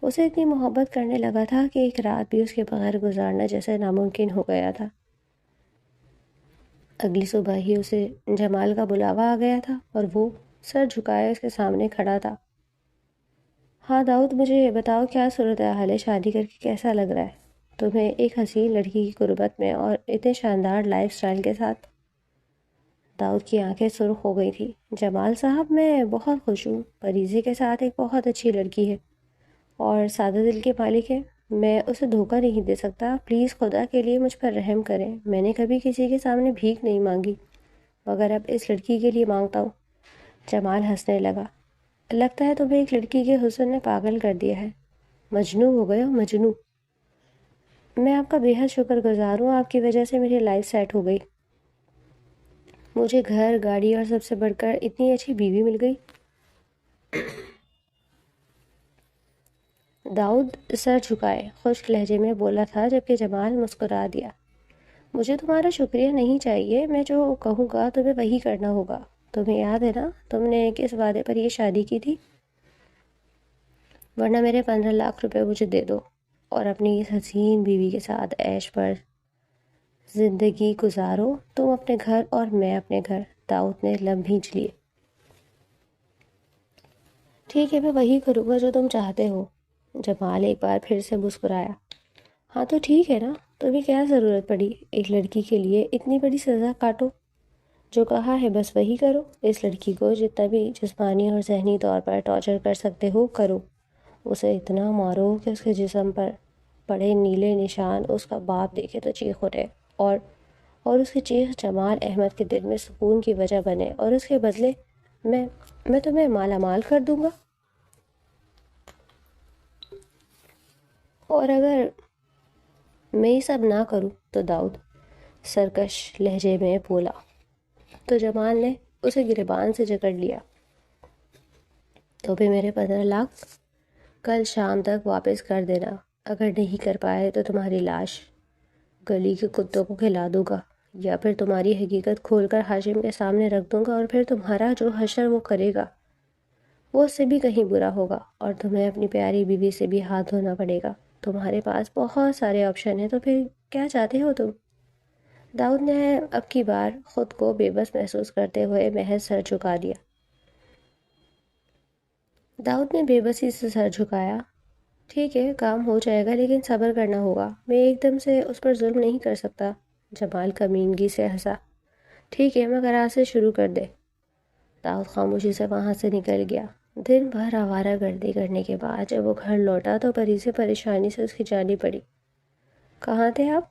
اسے اتنی محبت کرنے لگا تھا کہ ایک رات بھی اس کے بغیر گزارنا جیسے ناممکن ہو گیا تھا۔ اگلی صبح ہی اسے جمال کا بلاوا آ گیا تھا اور وہ سر جھکائے اس کے سامنے کھڑا تھا۔ ہاں داؤد، مجھے بتاؤ کیا صورتحال ہے، شادی کر کے کیسا لگ رہا ہے تمہیں ایک حسین لڑکی کی قربت میں اور اتنے شاندار لائف سٹائل کے ساتھ؟ داؤد کی آنکھیں سرخ ہو گئی تھی۔ جمال صاحب، میں بہت خوش ہوں، پریزے کے ساتھ ایک بہت اچھی لڑکی ہے اور سادہ دل کے مالک ہے، میں اسے دھوکہ نہیں دے سکتا، پلیز خدا کے لیے مجھ پر رحم کریں، میں نے کبھی کسی کے سامنے بھیک نہیں مانگی مگر اب اس لڑکی کے لیے مانگتا ہوں۔ جمال ہنسنے لگا۔ لگتا ہے تمہیں ایک لڑکی کے حسن نے پاگل کر دیا ہے، مجنوں ہو گئے ہو، مجنوں۔ میں آپ کا بے حد شکر گزار ہوں، آپ کی وجہ سے میری لائف سیٹ ہو گئی۔ مجھے گھر، گاڑی اور سب سے بڑھ کر اتنی اچھی بیوی مل گئی۔ داؤد سر جھکائے خشک لہجے میں بولا تھا، جبکہ جمال مسکرا دیا۔ مجھے تمہارا شکریہ نہیں چاہیے، میں جو کہوں گا تمہیں وہی کرنا ہوگا۔ تمہیں یاد ہے نا تم نے کس وعدے پر یہ شادی کی تھی؟ ورنہ میرے 15 لاکھ روپے مجھے دے دو اور اپنی اس حسین بیوی کے ساتھ عیش پر زندگی گزارو، تم اپنے گھر اور میں اپنے گھر۔ داؤد نے لب بھینچ لیے۔ ٹھیک ہے، میں وہی کروں گا جو تم چاہتے ہو۔ جمال ایک بار پھر سے مسکرایا۔ ہاں تو ٹھیک ہے نا، تمہیں کیا ضرورت پڑی ایک لڑکی کے لیے اتنی بڑی سزا کاٹو؟ جو کہا ہے بس وہی کرو۔ اس لڑکی کو جتنا بھی جسمانی اور ذہنی طور پر ٹارچر کر سکتے ہو کرو، اسے اتنا مارو کہ اس کے جسم پر پڑے نیلے نشان اس کا باپ دیکھے تو چیخ اٹھے، اور اس کی چیخ جمال احمد کے دل میں سکون کی وجہ بنے، اور اس کے بدلے میں تمہیں مالا مال کر دوں گا۔ اور اگر میں یہ سب نہ کروں تو؟ داؤد سرکش لہجے میں بولا۔ تو جمال نے اسے گریبان سے جکڑ لیا۔ تو بھی میرے 15 لاکھ کل شام تک واپس کر دینا۔ اگر نہیں کر پائے تو تمہاری لاش گلی کے کتوں کو کھلا دوں گا، یا پھر تمہاری حقیقت کھول کر ہاشم کے سامنے رکھ دوں گا، اور پھر تمہارا جو حشر وہ کرے گا وہ اس سے بھی کہیں برا ہوگا، اور تمہیں اپنی پیاری بیوی سے بھی ہاتھ دھونا پڑے گا۔ تمہارے پاس بہت سارے آپشن ہیں، تو پھر کیا چاہتے ہو تم؟ داؤد نے اب کی بار خود کو بے بس محسوس کرتے ہوئے محض سر جھکا دیا۔ داؤد نے بے بسی سے سر جھکایا۔ ٹھیک ہے، کام ہو جائے گا، لیکن صبر کرنا ہوگا۔ میں ایک دم سے اس پر ظلم نہیں کر سکتا۔ جمال کمینگی سے ہنسا۔ ٹھیک ہے، مگر آج سے شروع کر دے۔ داؤد خاموشی سے وہاں سے نکل گیا۔ دن بھر آوارہ گردی کرنے کے بعد جب وہ گھر لوٹا تو پری سے پریشانی سے اس کی جانی پڑی۔ کہاں تھے آپ؟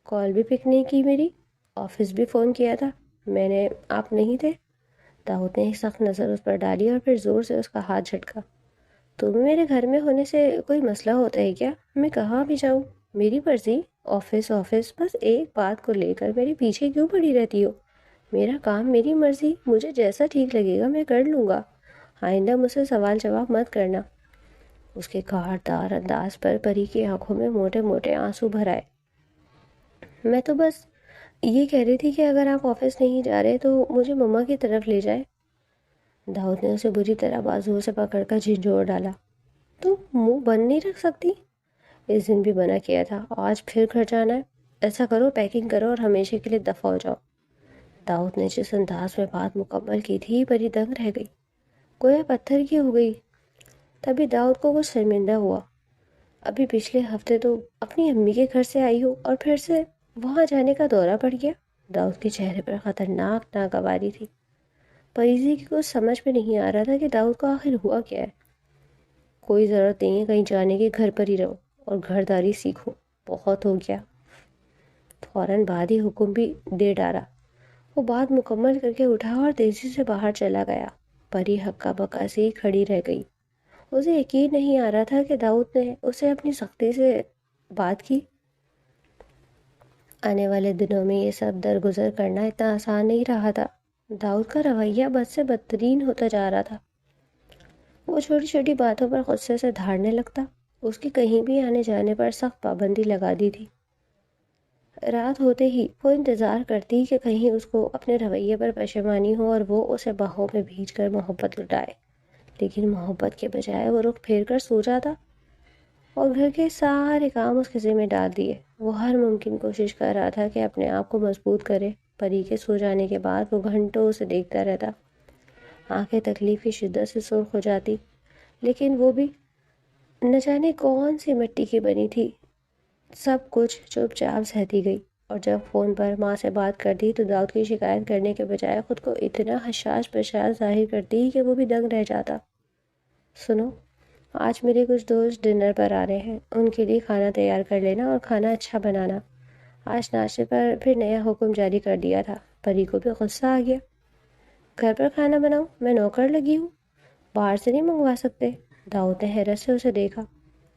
کال بھی پک نہیں کی میری، آفس بھی فون کیا تھا، آپ نہیں تھے؟ داؤد نے ایک سخت نظر اس پر ڈالی اور پھر زور سے اس کا ہاتھ جھٹکا۔ تمہیں میرے گھر میں ہونے سے کوئی مسئلہ ہوتا ہے کیا؟ میں کہاں بھی جاؤں میری مرضی، آفس آفس، بس ایک بات کو لے کر میرے پیچھے کیوں پڑی رہتی ہو؟ میرا کام میری مرضی، مجھے جیسا ٹھیک لگے گا میں کر لوں گا۔ آئندہ مجھ سے سوال جواب مت کرنا۔ اس کے کاٹدار انداز پر پری کی آنکھوں میں موٹے موٹے آنسو بھر آئے۔ میں تو بس یہ کہہ رہی تھی کہ اگر آپ آفس نہیں جا رہے تو مجھے مما کی طرف لے جائیں۔ داؤد نے اسے بری طرح بازو سے پکڑ کر جھنجھوڑ ڈالا۔ تم منہ بند نہیں رکھ سکتی؟ اس دن بھی منع کیا تھا، آج پھر گھر جانا ہے؟ ایسا کرو، پیکنگ کرو اور ہمیشہ کے لیے دفع ہو جاؤ۔ داؤد نے جس انداز میں بات مکمل کی تھی پری دنگ رہ گئی، گویا پتھر کی ہو گئی۔ تبھی داؤد کو کچھ شرمندہ ہوا۔ ابھی پچھلے ہفتے تو اپنی امی کے گھر سے آئی ہو اور پھر سے وہاں جانے کا دورہ پڑ گیا۔ داؤد کے چہرے پر خطرناک ناگواری تھی۔ پریزی کی کچھ سمجھ میں نہیں آ رہا تھا کہ داؤد کو آخر ہوا کیا ہے۔ کوئی ضرورت نہیں ہے کہیں جانے کی، گھر پر ہی رہو اور گھرداری سیکھو، بہت ہو گیا۔ فوراً بعد ہی حکم بھی دے ڈالا۔ وہ بات مکمل کر کے اٹھا اور تیزی سے باہر چلا گیا۔ پری ہکا بکا سی کھڑی رہ گئی۔ اسے یقین نہیں آ رہا تھا کہ داؤد نے اسے اپنی سختی سے بات کی۔ آنے والے دنوں میں یہ سب درگزر کرنا اتنا آسان نہیں رہا تھا۔ داؤد کا رویہ بد سے بدترین ہوتا جا رہا تھا۔ وہ چھوٹی چھوٹی باتوں پر غصے سے دھاڑنے لگتا۔ اس کی کہیں بھی آنے جانے پر سخت پابندی لگا دی تھی۔ رات ہوتے ہی وہ انتظار کرتی کہ کہیں اس کو اپنے رویے پر پشیمانی ہو اور وہ اسے باہوں میں بھیج کر محبت لٹائے، لیکن محبت کے بجائے وہ رخ پھیر کر سو جاتا اور گھر کے سارے کام اس کے ذمہ ڈال دیے۔ وہ ہر ممکن کوشش کر رہا تھا کہ اپنے آپ کو مضبوط کرے۔ پری کے سو جانے کے بعد وہ گھنٹوں اسے دیکھتا رہتا۔ آنکھیں تکلیف کی شدت سے سرخ ہو جاتی، لیکن وہ بھی نہ جانے کون سی مٹی کی بنی تھی۔ سب کچھ چپ چاپ سہتی گئی، اور جب فون پر ماں سے بات کرتی تو داؤد کی شکایت کرنے کے بجائے خود کو اتنا حساس بشاس ظاہر کرتی کہ وہ بھی دنگ رہ جاتا۔ سنو، آج میرے کچھ دوست ڈنر پر آ رہے ہیں، ان کے لیے کھانا تیار کر لینا اور کھانا اچھا بنانا۔ آج ناشتے پر پھر نیا حکم جاری کر دیا تھا۔ پری کو بھی غصہ آ گیا۔ گھر پر کھانا بناؤں؟ میں نوکر لگی ہوں، باہر سے نہیں منگوا سکتے؟ داؤد نے حیرت سے اسے دیکھا۔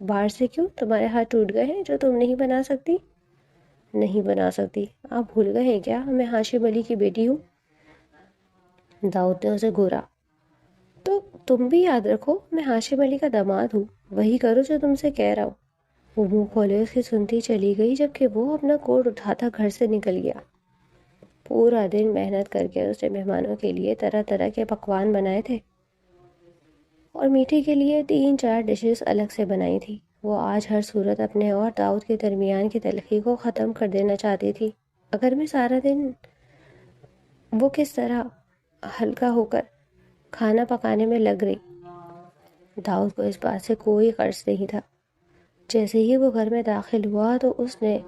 باہر سے کیوں؟ تمہارے ہاتھ ٹوٹ گئے ہیں جو تم نہیں بنا سکتی؟ نہیں بنا سکتی؟ آپ بھول گئے ہیں کیا میں ہاشم علی کی بیٹی ہوں؟ داؤد نے اسے گھورا۔ تو تم بھی یاد رکھو میں ہاشم علی کا داماد ہوں، وہی کرو جو تم سے کہہ رہا ہوں۔ وہ منہ کھولے اس کی سنتی چلی گئی جبکہ وہ اپنا کوٹ اٹھاتا گھر سے نکل گیا۔ پورا دن محنت کر کے اس نے مہمانوں کے لیے طرح طرح کے پکوان بنائے تھے اور میٹھے کے لیے 3-4 ڈشز الگ سے بنائی تھی۔ وہ آج ہر صورت اپنے اور داؤد کے درمیان کی تلخی کو ختم کر دینا چاہتی تھی۔ اگر میں سارا دن وہ کس طرح ہلکا ہو کر کھانا پکانے میں لگ رہی۔ داؤد کو اس بات سے کوئی غرض نہیں تھا۔ جیسے ہی وہ گھر میں داخل ہوا تو اس نے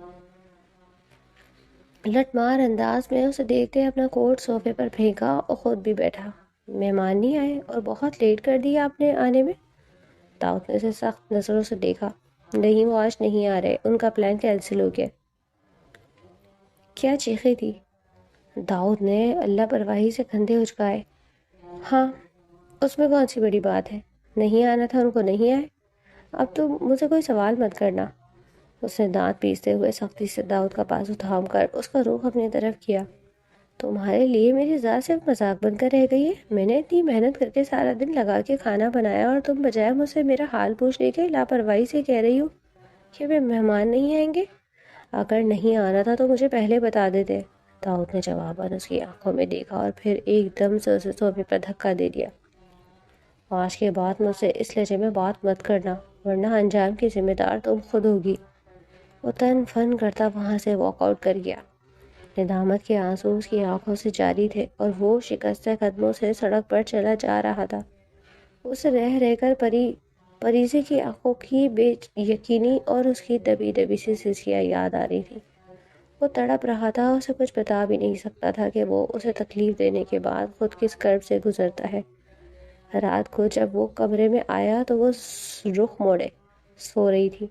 لٹ مار انداز میں اسے دیکھتے اپنا کوٹ صوفے پر پھینکا اور خود بھی بیٹھا۔ مہمان نہیں آئے اور بہت لیٹ کر دیا آپ نے آنے میں؟ داؤد نے اسے سخت نظروں سے دیکھا۔ نہیں، وہ آج نہیں آ رہے، ان کا پلان کینسل ہو گیا۔ کیا چیخی تھی؟ داؤد نے اللہ پرواہی سے کندھے اچکائے۔ ہاں، اس میں کون سی بڑی بات ہے؟ نہیں آنا تھا ان کو، نہیں آئے۔ اب تم مجھ سے کوئی سوال مت کرنا۔ اس نے دانت پیستے ہوئے سختی سے داؤد کا بازو تھام کر اس کا رخ اپنی طرف کیا۔ تمہارے لیے میری ذات صرف مذاق بن کر رہ گئی ہے؟ میں نے اتنی محنت کر کے سارا دن لگا کے کھانا بنایا اور تم بجائے مجھ سے میرا حال پوچھنے کے لاپرواہی سے کہہ رہی ہو کہ میں مہمان نہیں آئیں گے؟ اگر نہیں آنا تھا تو مجھے پہلے بتا دیتے۔ داؤد نے جواباً اس کی آنکھوں میں دیکھا اور پھر ایک دم سے اسے صوفے پر دھکا دے دیا۔ آج کے بعد مجھ سے اس لہجے میں بات مت کرنا ورنہ انجام کی ذمہ دار تم خود ہوگی۔ وہ تن فن کرتا وہاں سے واک آؤٹ کر گیا۔ ندامت کے آنسو اس کی آنکھوں سے جاری تھے اور وہ شکستہ قدموں سے سڑک پر چلا جا رہا تھا۔ اسے رہ رہ کر پریزے کی آنکھوں کی بے یقینی اور اس کی دبی دبی سی سسکیاں یاد آ رہی تھی۔ وہ تڑپ رہا تھا، اسے کچھ بتا بھی نہیں سکتا تھا کہ وہ اسے تکلیف دینے کے بعد خود کس کرب سے گزرتا ہے۔ رات کو جب وہ کمرے میں آیا تو وہ رخ موڑے سو رہی تھی۔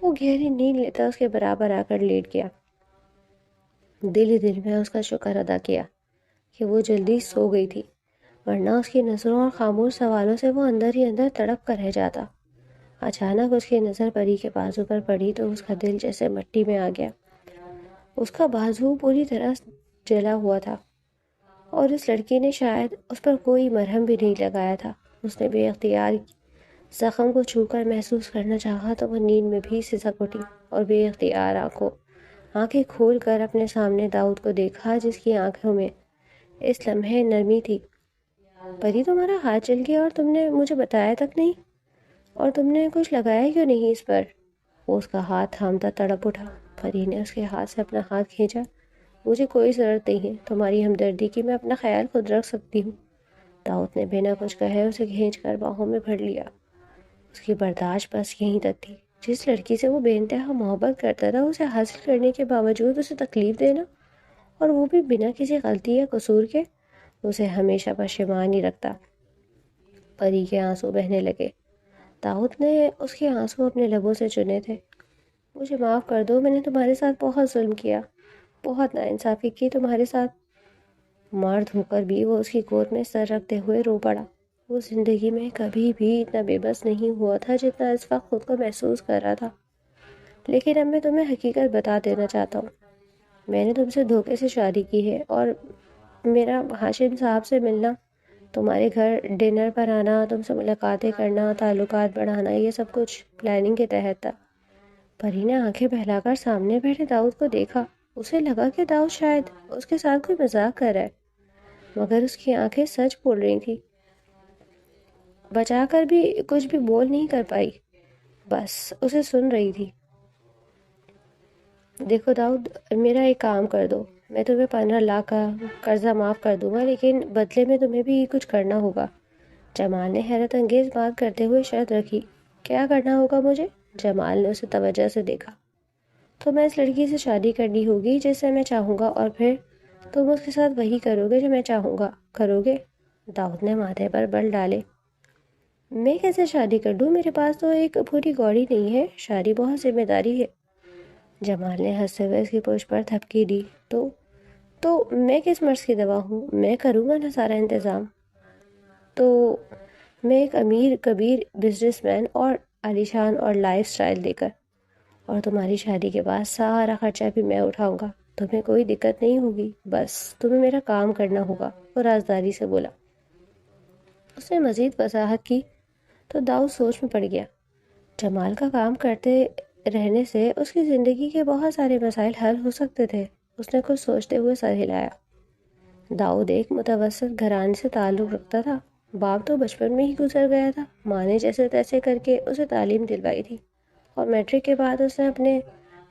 وہ گہری نیند لیتا اس کے برابر آ کر لیٹ گیا۔ دل ہی دل میں اس کا شکر ادا کیا کہ وہ جلدی سو گئی تھی، ورنہ اس کی نظروں اور خاموش سوالوں سے وہ اندر ہی اندر تڑپ کر رہ جاتا۔ اچانک اس کی نظر پری کے بازو پر پڑی تو اس کا دل جیسے مٹی میں آ گیا۔ اس کا بازو پوری طرح جلا ہوا تھا اور اس لڑکی نے شاید اس پر کوئی مرہم بھی نہیں لگایا تھا۔ اس نے بے اختیار زخم کو چھو کر محسوس کرنا چاہا تو وہ نیند میں بھی سسک اٹھی اور بے اختیار آنکھیں کھول کر اپنے سامنے داؤد کو دیکھا جس کی آنکھوں میں اس لمحے نرمی تھی۔ پری، تمہارا ہاتھ جل گیا اور تم نے مجھے بتایا تک نہیں، اور تم نے کچھ لگایا کیوں نہیں اس پر؟ وہ اس کا ہاتھ تھامتا تڑپ اٹھا۔ پری نے اس کے ہاتھ سے اپنا ہاتھ کھینچا۔ مجھے کوئی ضرورت نہیں ہے تمہاری ہمدردی کی، میں اپنا خیال خود رکھ سکتی ہوں۔ داؤد نے بنا کچھ کہے اسے کھینچ کر باہوں میں بھر لیا۔ اس کی برداشت بس یہیں تک تھی۔ جس لڑکی سے وہ بے انتہا محبت کرتا تھا، اسے حاصل کرنے کے باوجود اسے تکلیف دینا، اور وہ بھی بنا کسی غلطی یا قصور کے، اسے ہمیشہ پشیمان ہی رکھتا۔ پری کے آنسو بہنے لگے۔ داؤد نے اس کے آنسو اپنے لبوں سے چنے تھے۔ مجھے معاف کر دو، میں نے تمہارے ساتھ بہت ظلم کیا، بہت ناانصافی کی تمہارے ساتھ۔ مرد ہو کر بھی وہ اس کی گود میں سر رکھتے ہوئے رو پڑا۔ وہ زندگی میں کبھی بھی اتنا بے بس نہیں ہوا تھا جتنا اس وقت خود کو محسوس کر رہا تھا۔ لیکن اب میں تمہیں حقیقت بتا دینا چاہتا ہوں۔ میں نے تم سے دھوکے سے شادی کی ہے، اور میرا ہاشم صاحب سے ملنا، تمہارے گھر ڈنر پر آنا، تم سے ملاقاتیں کرنا، تعلقات بڑھانا، یہ سب کچھ پلاننگ کے تحت تھا۔ پری نے آنکھیں پھیلا کر سامنے بیٹھے داؤد کو دیکھا۔ اسے لگا کہ داؤد شاید اس کے ساتھ کوئی مذاق کر رہا ہے، مگر اس کی آنکھیں سچ بول رہی تھیں۔ بچا کر بھی کچھ بھی بول نہیں کر پائی، بس اسے سن رہی تھی۔ دیکھو داؤد، میرا ایک کام کر دو، میں تمہیں 15 لاکھ کا قرضہ معاف کر دوں گا، لیکن بدلے میں تمہیں بھی کچھ کرنا ہوگا۔ جمال نے حیرت انگیز بات کرتے ہوئے شرط رکھی۔ کیا کرنا ہوگا مجھے؟ جمال نے اسے توجہ سے دیکھا۔ تو میں اس لڑکی سے شادی کرنی ہوگی جس سے میں چاہوں گا، اور پھر تم اس کے ساتھ وہی کرو گے جو میں چاہوں گا، کرو گے؟ داؤد نے ماتھے پر بل ڈالے۔ میں کیسے شادی کر دوں؟ میرے پاس تو ایک پوری گوڑی نہیں ہے، شادی بہت ذمہ داری ہے۔ جمال نے ہنستے ہوئے اس کی پشت پر تھپکی دی۔ تو میں کس مرض کی دوا ہوں؟ میں کروں گا نا سارا انتظام۔ تو میں ایک امیر کبیر بزنس مین اور عالیشان اور لائف سٹائل دے کر، اور تمہاری شادی کے بعد سارا خرچہ بھی میں اٹھاؤں گا، تمہیں کوئی دقت نہیں ہوگی، بس تمہیں میرا کام کرنا ہوگا، وہ رازداری سے بولا۔ اس نے مزید وضاحت کی تو داؤد سوچ میں پڑ گیا۔ جمال کا کام کرتے رہنے سے اس کی زندگی کے بہت سارے مسائل حل ہو سکتے تھے۔ اس نے کچھ سوچتے ہوئے سر ہلایا۔ داؤد ایک متوسط گھرانے سے تعلق رکھتا تھا۔ باپ تو بچپن میں ہی گزر گیا تھا۔ ماں نے جیسے تیسے کر کے اسے تعلیم دلوائی تھی اور میٹرک کے بعد اس نے اپنے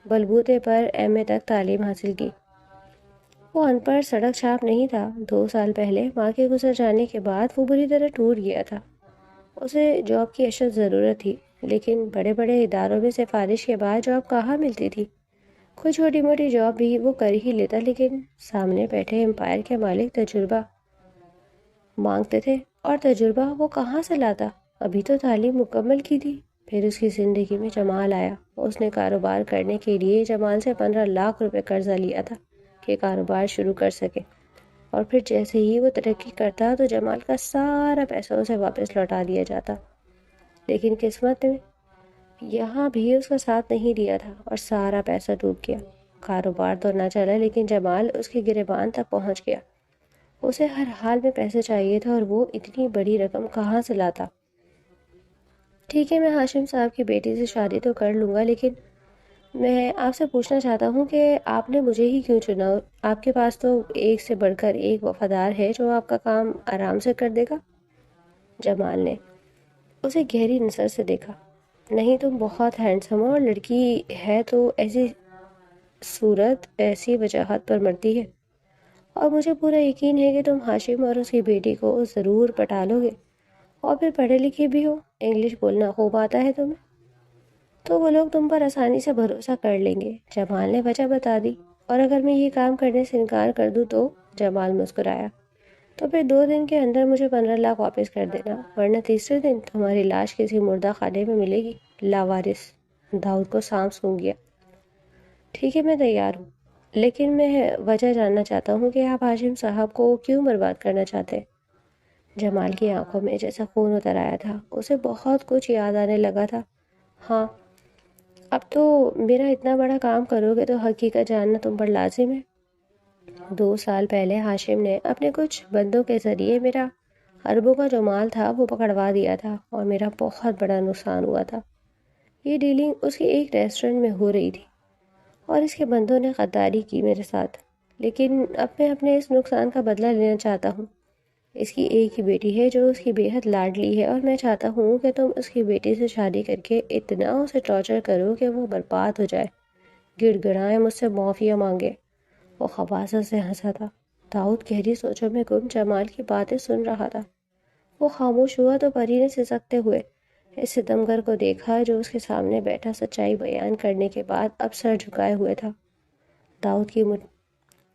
بلبوتے پر ایم اے تک تعلیم حاصل کی۔ وہ ان پڑھ سڑک چھاپ نہیں تھا۔ 2 سال پہلے ماں کے گزر جانے کے بعد وہ بری طرح ٹوٹ گیا تھا۔ اسے جاب کی اشد ضرورت تھی، لیکن بڑے بڑے اداروں میں سفارش کے بعد جاب کہاں ملتی تھی۔ کوئی چھوٹی موٹی جاب بھی وہ کر ہی لیتا، لیکن سامنے بیٹھے امپائر کے مالک تجربہ مانگتے تھے، اور تجربہ وہ کہاں سے لاتا؟ ابھی تو تعلیم مکمل کی تھی۔ پھر اس کی زندگی میں جمال آیا۔ اس نے کاروبار کرنے کے لیے جمال سے 15 لاکھ روپے قرضہ لیا تھا کہ کاروبار شروع کر سکے، اور پھر جیسے ہی وہ ترقی کرتا تو جمال کا سارا پیسہ اسے واپس لوٹا دیا جاتا۔ لیکن قسمت نے یہاں بھی اس کا ساتھ نہیں دیا تھا اور سارا پیسہ ڈوب گیا۔ کاروبار تو نہ چلا، لیکن جمال اس کے گریبان تک پہنچ گیا۔ اسے ہر حال میں پیسے چاہیے تھا، اور وہ اتنی بڑی رقم کہاں سے لاتا؟ ٹھیک ہے، میں ہاشم صاحب کی بیٹی سے شادی تو کر لوں گا، لیکن میں آپ سے پوچھنا چاہتا ہوں کہ آپ نے مجھے ہی کیوں چنا؟ آپ کے پاس تو ایک سے بڑھ کر ایک وفادار ہے جو آپ کا کام آرام سے کر دے گا۔ جمال نے اسے گہری نظر سے دیکھا۔ نہیں، تم بہت ہینڈسم ہو، اور لڑکی ہے تو ایسی صورت ایسی وجاہت پر مرتی ہے، اور مجھے پورا یقین ہے کہ تم ہاشم اور اس کی بیٹی کو ضرور پٹا لو گے، اور پھر پڑھے لکھے بھی ہو، انگلش بولنا خوب آتا ہے تمہیں، تو وہ لوگ تم پر آسانی سے بھروسہ کر لیں گے۔ جمال نے وجہ بتا دی۔ اور اگر میں یہ کام کرنے سے انکار کر دوں تو؟ جمال مسکرایا۔ تو پھر 2 دن کے اندر مجھے 15 لاکھ واپس کر دینا، ورنہ تیسرے دن تمہاری لاش کسی مردہ خانے میں ملے گی، لاوارث۔ داؤد کو سانپ سونگھ گیا۔ ٹھیک ہے، میں تیار ہوں، لیکن میں وجہ جاننا چاہتا ہوں کہ آپ ہاشم صاحب کو کیوں برباد کرنا چاہتے ہیں؟ جمال کی آنکھوں میں جیسا خون اتر آیا تھا۔ اسے بہت کچھ یاد آنے لگا تھا۔ ہاں، اب تو میرا اتنا بڑا کام کرو گے تو حقیقت جاننا تم پر لازم ہے۔ 2 سال پہلے ہاشم نے اپنے کچھ بندوں کے ذریعے میرا اربوں کا جو مال تھا وہ پکڑوا دیا تھا، اور میرا بہت بڑا نقصان ہوا تھا۔ یہ ڈیلنگ اس کی ایک ریسٹورنٹ میں ہو رہی تھی، اور اس کے بندوں نے غداری کی میرے ساتھ، لیکن اب میں اپنے اس نقصان کا بدلہ لینا چاہتا ہوں۔ اس کی ایک ہی بیٹی ہے جو اس کی بے حد لاڈلی ہے، اور میں چاہتا ہوں کہ تم اس کی بیٹی سے شادی کر کے اتنا اسے ٹارچر کرو کہ وہ برباد ہو جائے، گڑ گڑائے، مجھ سے معافیا مانگے۔ وہ خباثت سے ہنسا تھا۔ داؤد گہری سوچوں میں گم جمال کی باتیں سن رہا تھا۔ وہ خاموش ہوا تو پری نے سسکتے ہوئے اس ستمگر کو دیکھا جو اس کے سامنے بیٹھا سچائی بیان کرنے کے بعد اب سر جھکائے ہوئے تھا۔ داؤد کی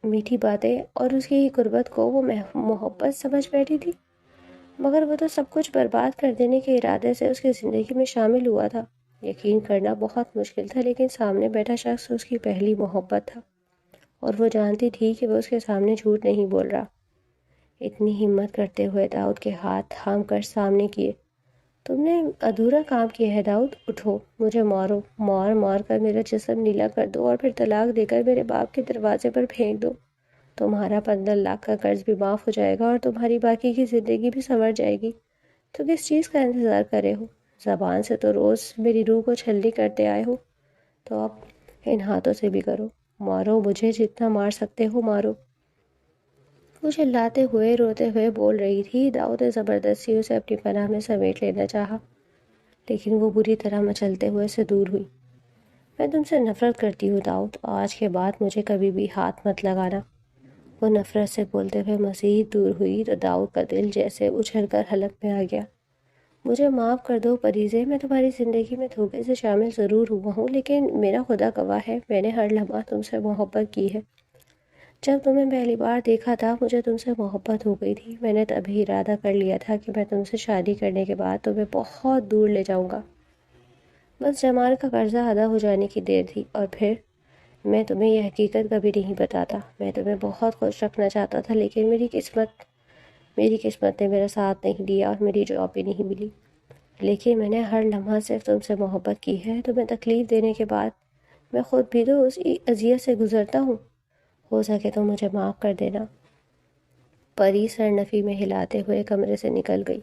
میٹھی باتیں اور اس کی قربت کو وہ محبت سمجھ بیٹھی تھی، مگر وہ تو سب کچھ برباد کر دینے کے ارادے سے اس کی زندگی میں شامل ہوا تھا۔ یقین کرنا بہت مشکل تھا، لیکن سامنے بیٹھا شخص اس کی پہلی محبت تھا، اور وہ جانتی تھی کہ وہ اس کے سامنے جھوٹ نہیں بول رہا۔ اتنی ہمت کرتے ہوئے داؤد کے ہاتھ تھام کر سامنے کیے۔ تم نے ادھورا کام کیا ہے داؤد، اٹھو، مجھے مارو، مار کر میرا جسم نیلا کر دو، اور پھر طلاق دے کر میرے باپ کے دروازے پر پھینک دو۔ تمہارا 15 لاکھ کا قرض بھی معاف ہو جائے گا، اور تمہاری باقی کی زندگی بھی سنور جائے گی۔ تو کس چیز کا انتظار کرے ہو؟ زبان سے تو روز میری روح کو چھلنی کرتے آئے ہو، تو اب ان ہاتھوں سے بھی کرو۔ مارو مجھے، جتنا مار سکتے ہو مارو۔ وہ چلاتے ہوئے روتے ہوئے بول رہی تھی۔ داؤد نے زبردستی اسے اپنی پناہ میں سمیٹ لینا چاہا، لیکن وہ بری طرح مچلتے ہوئے سے دور ہوئی۔ میں تم سے نفرت کرتی ہوں داؤد، آج کے بعد مجھے کبھی بھی ہاتھ مت لگانا۔ وہ نفرت سے بولتے ہوئے مزید دور ہوئی تو داؤد کا دل جیسے اچھل کر حلق میں آ گیا۔ مجھے معاف کر دو پریزے، میں تمہاری زندگی میں دھوکے سے شامل ضرور ہوا ہوں، لیکن میرا خدا گواہ ہے، میں نے ہر لمحہ تم سے محبت کی ہے۔ جب تمہیں پہلی بار دیکھا تھا مجھے تم سے محبت ہو گئی تھی۔ میں نے تبھی ارادہ کر لیا تھا کہ میں تم سے شادی کرنے کے بعد تمہیں بہت دور لے جاؤں گا۔ بس جمال کا قرضہ ادا ہو جانے کی دیر تھی، اور پھر میں تمہیں یہ حقیقت کبھی نہیں بتاتا۔ میں تمہیں بہت خوش رکھنا چاہتا تھا، لیکن میری قسمت نے میرا ساتھ نہیں دیا، اور میری جاب بھی نہیں ملی۔ لیکن میں نے ہر لمحہ صرف تم سے محبت کی ہے۔ تمہیں تکلیف دینے کے بعد میں خود بھی تو اس اذیت سے گزرتا ہوں، ہو سکے تو مجھے معاف کر دینا۔ پری سر نفی میں ہلاتے ہوئے کمرے سے نکل گئی۔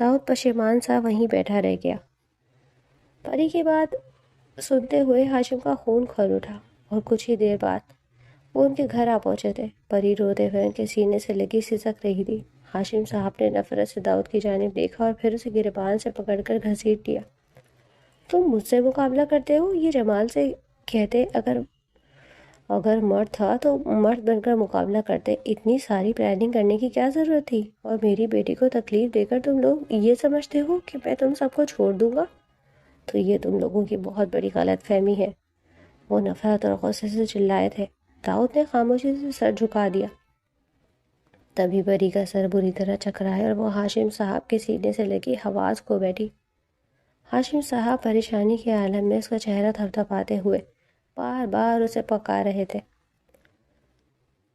داؤد پشیمان سا وہیں بیٹھا رہ گیا۔ پری کی بات سنتے ہوئے ہاشم کا خون کھول اٹھا اور کچھ ہی دیر بعد وہ ان کے گھر آ پہنچے تھے۔ پری روتے ہوئے ان کے سینے سے لگی سسک رہی تھی۔ ہاشم صاحب نے نفرت سے داؤد کی جانب دیکھا اور پھر اسے گریبان سے پکڑ کر گھسیٹ دیا۔ تم مجھ سے مقابلہ کرتے ہو؟ یہ جمال سے کہتے اگر مرد تھا تو مرد بن کر مقابلہ کرتے۔ اتنی ساری پلاننگ کرنے کی کیا ضرورت تھی؟ اور میری بیٹی کو تکلیف دے کر تم لوگ یہ سمجھتے ہو کہ میں تم سب کو چھوڑ دوں گا؟ تو یہ تم لوگوں کی بہت بڑی غلط فہمی ہے۔ وہ نفرت اور غصے سے چلائے تھے۔ داؤد نے خاموشی سے سر جھکا دیا۔ تبھی پری کا سر بری طرح چکرایا اور وہ ہاشم صاحب کے سینے سے لگی حواس کھو بیٹھی۔ ہاشم صاحب پریشانی کے عالم میں اس کا چہرہ تھپتھپاتے ہوئے بار بار اسے پکار رہے تھے،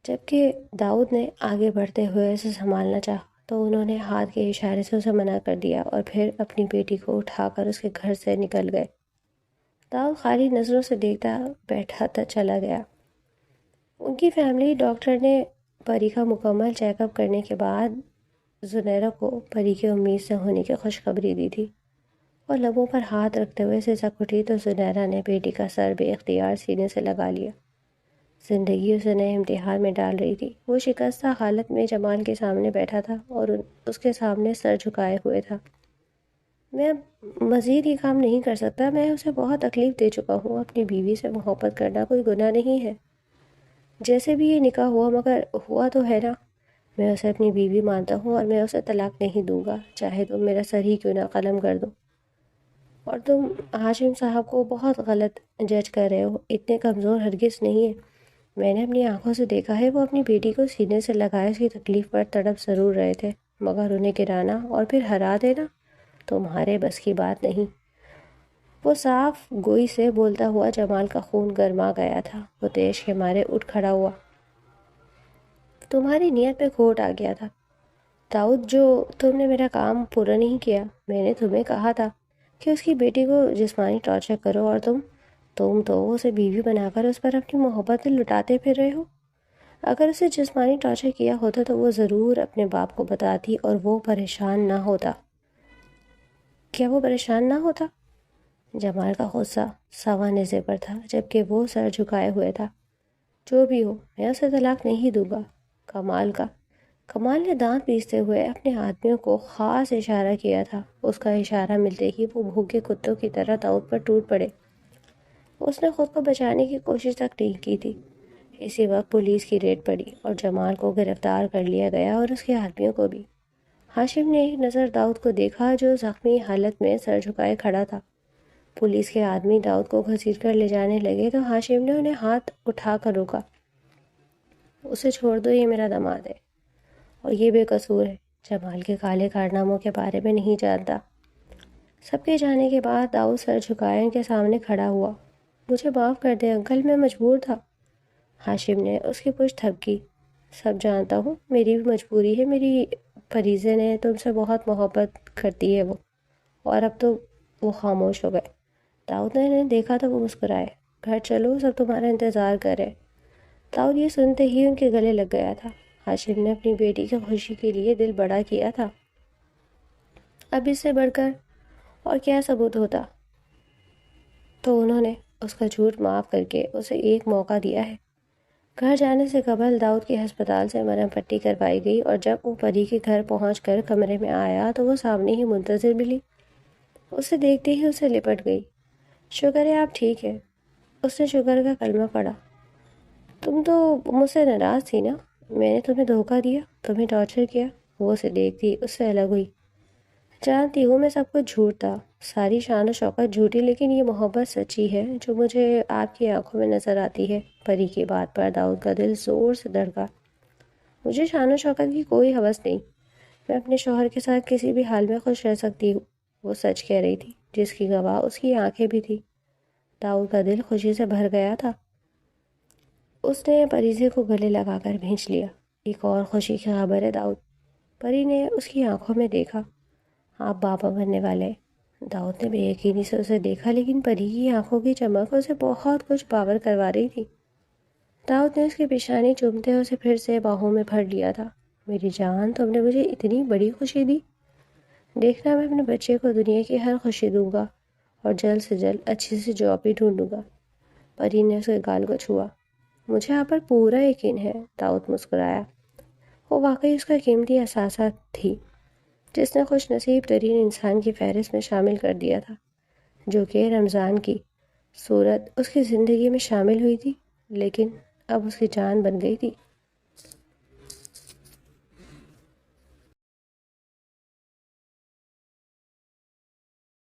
جبکہ داؤد نے آگے بڑھتے ہوئے اسے سنبھالنا چاہا تو انہوں نے ہاتھ کے اشارے سے اسے منع کر دیا اور پھر اپنی بیٹی کو اٹھا کر اس کے گھر سے نکل گئے۔ داؤد خالی نظروں سے دیکھتا بیٹھا چلا گیا۔ ان کی فیملی ڈاکٹر نے پری کا مکمل چیک اپ کرنے کے بعد زنیرہ کو پری کی امید سے ہونے کی خوشخبری دی تھی، اور لبوں پر ہاتھ رکھتے ہوئے سسک اٹھی تو زنیرہ نے بیٹی کا سر بے اختیار سینے سے لگا لیا۔ زندگی اسے نئے امتحان میں ڈال رہی تھی۔ وہ شکستہ حالت میں جمال کے سامنے بیٹھا تھا اور اس کے سامنے سر جھکائے ہوئے تھا۔ میں مزید یہ کام نہیں کر سکتا، میں اسے بہت تکلیف دے چکا ہوں۔ اپنی بیوی سے محبت کرنا کوئی گناہ نہیں ہے، جیسے بھی یہ نکاح ہوا مگر ہوا تو ہے نا۔ میں اسے اپنی بیوی مانتا ہوں اور میں اسے طلاق نہیں دوں گا، چاہے تم میرا سر ہی کیوں نہ قلم کر دو۔ اور تم ہاشم صاحب کو بہت غلط جج کر رہے ہو، اتنے کمزور ہرگز نہیں ہے۔ میں نے اپنی آنکھوں سے دیکھا ہے، وہ اپنی بیٹی کو سینے سے لگائے اس کی تکلیف پر تڑپ ضرور رہے تھے، مگر انہیں گرانا اور پھر ہرا دینا تمہارے بس کی بات نہیں۔ وہ صاف گوئی سے بولتا ہوا جمال کا خون گرما گیا تھا۔ وہ تیش کے مارے اٹھ کھڑا ہوا۔ تمہاری نیت پہ کھوٹ آ گیا تھا داؤد، جو تم نے میرا کام پورا نہیں کیا۔ میں نے تمہیں کہا تھا کہ اس کی بیٹی کو جسمانی ٹارچر کرو اور تم تو اسے بیوی بنا کر اس پر اپنی محبت لٹاتے پھر رہے ہو۔ اگر اسے جسمانی ٹارچر کیا ہوتا تو وہ ضرور اپنے باپ کو بتاتی اور وہ پریشان نہ ہوتا۔ کیا وہ پریشان نہ ہوتا؟ جمال کا غصہ سوا نیزے پر تھا، جبکہ وہ سر جھکائے ہوئے تھا۔ جو بھی ہو، میں اسے طلاق نہیں دوں گا۔ کمال نے دانت پیستے ہوئے اپنے آدمیوں کو خاص اشارہ کیا تھا۔ اس کا اشارہ ملتے ہی وہ بھوکے کتوں کی طرح داؤد پر ٹوٹ پڑے۔ اس نے خود کو بچانے کی کوشش تک نہیں کی تھی۔ اسی وقت پولیس کی ریڈ پڑی اور جمال کو گرفتار کر لیا گیا اور اس کے آدمیوں کو بھی۔ ہاشم نے ایک نظر داؤد کو دیکھا جو زخمی حالت میں سر جھکائے کھڑا تھا۔ پولیس کے آدمی داؤد کو گھسیٹ کر لے جانے لگے تو ہاشم نے انہیں ہاتھ اٹھا کر روکا۔ اسے چھوڑ دو، یہ میرا داماد ہے اور یہ بے قصور ہے، جمال کے کالے کارناموں کے بارے میں نہیں جانتا۔ سب کے جانے کے بعد داؤد سر جھکائے ان کے سامنے کھڑا ہوا۔ مجھے معاف کر دیں انکل، میں مجبور تھا۔ ہاشم نے اس کی پشت تھپکی۔ سب جانتا ہوں، میری بھی مجبوری ہے، میری فریضے نے تم سے بہت محبت کرتی ہے وہ، اور اب تو وہ خاموش ہو گئے۔ داؤد نے انہیں دیکھا تو وہ مسکرائے۔ گھر چلو، سب تمہارا انتظار کر رہے۔ داؤد یہ سنتے ہی ان کے گلے لگ گیا تھا۔ ہاشم نے اپنی بیٹی کی خوشی کے لیے دل بڑا کیا تھا، اب اس سے بڑھ کر اور کیا ثبوت ہوتا؟ تو انہوں نے اس کا جھوٹ معاف کر کے اسے ایک موقع دیا ہے۔ گھر جانے سے قبل داؤد کی ہسپتال سے مرہم پٹی کروائی گئی اور جب وہ پری کے گھر پہنچ کر کمرے میں آیا تو وہ سامنے ہی منتظر ملی۔ اسے دیکھتے ہی اسے لپٹ گئی۔ شکر ہے آپ ٹھیک ہے۔ اس نے شکر کا کلمہ پڑھا۔ تم تو مجھ سے ناراض تھی نا؟ میں نے تمہیں دھوکہ دیا، تمہیں ٹارچر کیا۔ وہ اسے دیکھتی اس سے الگ ہوئی۔ جانتی ہوں میں سب کچھ جھوٹ تھا، ساری شان و شوکت جھوٹی، لیکن یہ محبت سچی ہے جو مجھے آپ کی آنکھوں میں نظر آتی ہے۔ پری کی بات پر داؤد کا دل زور سے دھڑکا۔ مجھے شان و شوکت کی کوئی ہوس نہیں، میں اپنے شوہر کے ساتھ کسی بھی حال میں خوش رہ سکتی ہوں۔ وہ سچ کہہ رہی تھی، جس کی گواہ اس کی آنکھیں بھی تھی۔ داؤد کا دل خوشی سے بھر گیا تھا۔ اس نے پریزے کو گلے لگا کر بھینچ لیا۔ ایک اور خوشی کی خبر ہے داؤد۔ پری نے اس کی آنکھوں میں دیکھا۔ آپ بابا بننے والے۔ داؤد نے بے یقینی سے اسے دیکھا، لیکن پری کی آنکھوں کی چمک اسے بہت کچھ باور کروا رہی تھی۔ داؤد نے اس کی پیشانی چومتے اسے پھر سے باہوں میں بھر لیا تھا۔ میری جان، تم نے مجھے اتنی بڑی خوشی دی۔ دیکھنا، میں اپنے بچے کو دنیا کی ہر خوشی دوں گا اور جلد سے جلد اچھی سی جاب بھی ڈھونڈوں گا۔ پری نے اس کے گال کو چھوا۔ مجھے آپ پر پورا یقین ہے، داؤد مسکرایا۔ وہ واقعی اس کا قیمتی اثاثہ تھی جس نے خوش نصیب ترین انسان کی فہرست میں شامل کر دیا تھا، جو کہ رمضان کی صورت اس کی زندگی میں شامل ہوئی تھی، لیکن اب اس کی جان بن گئی تھی۔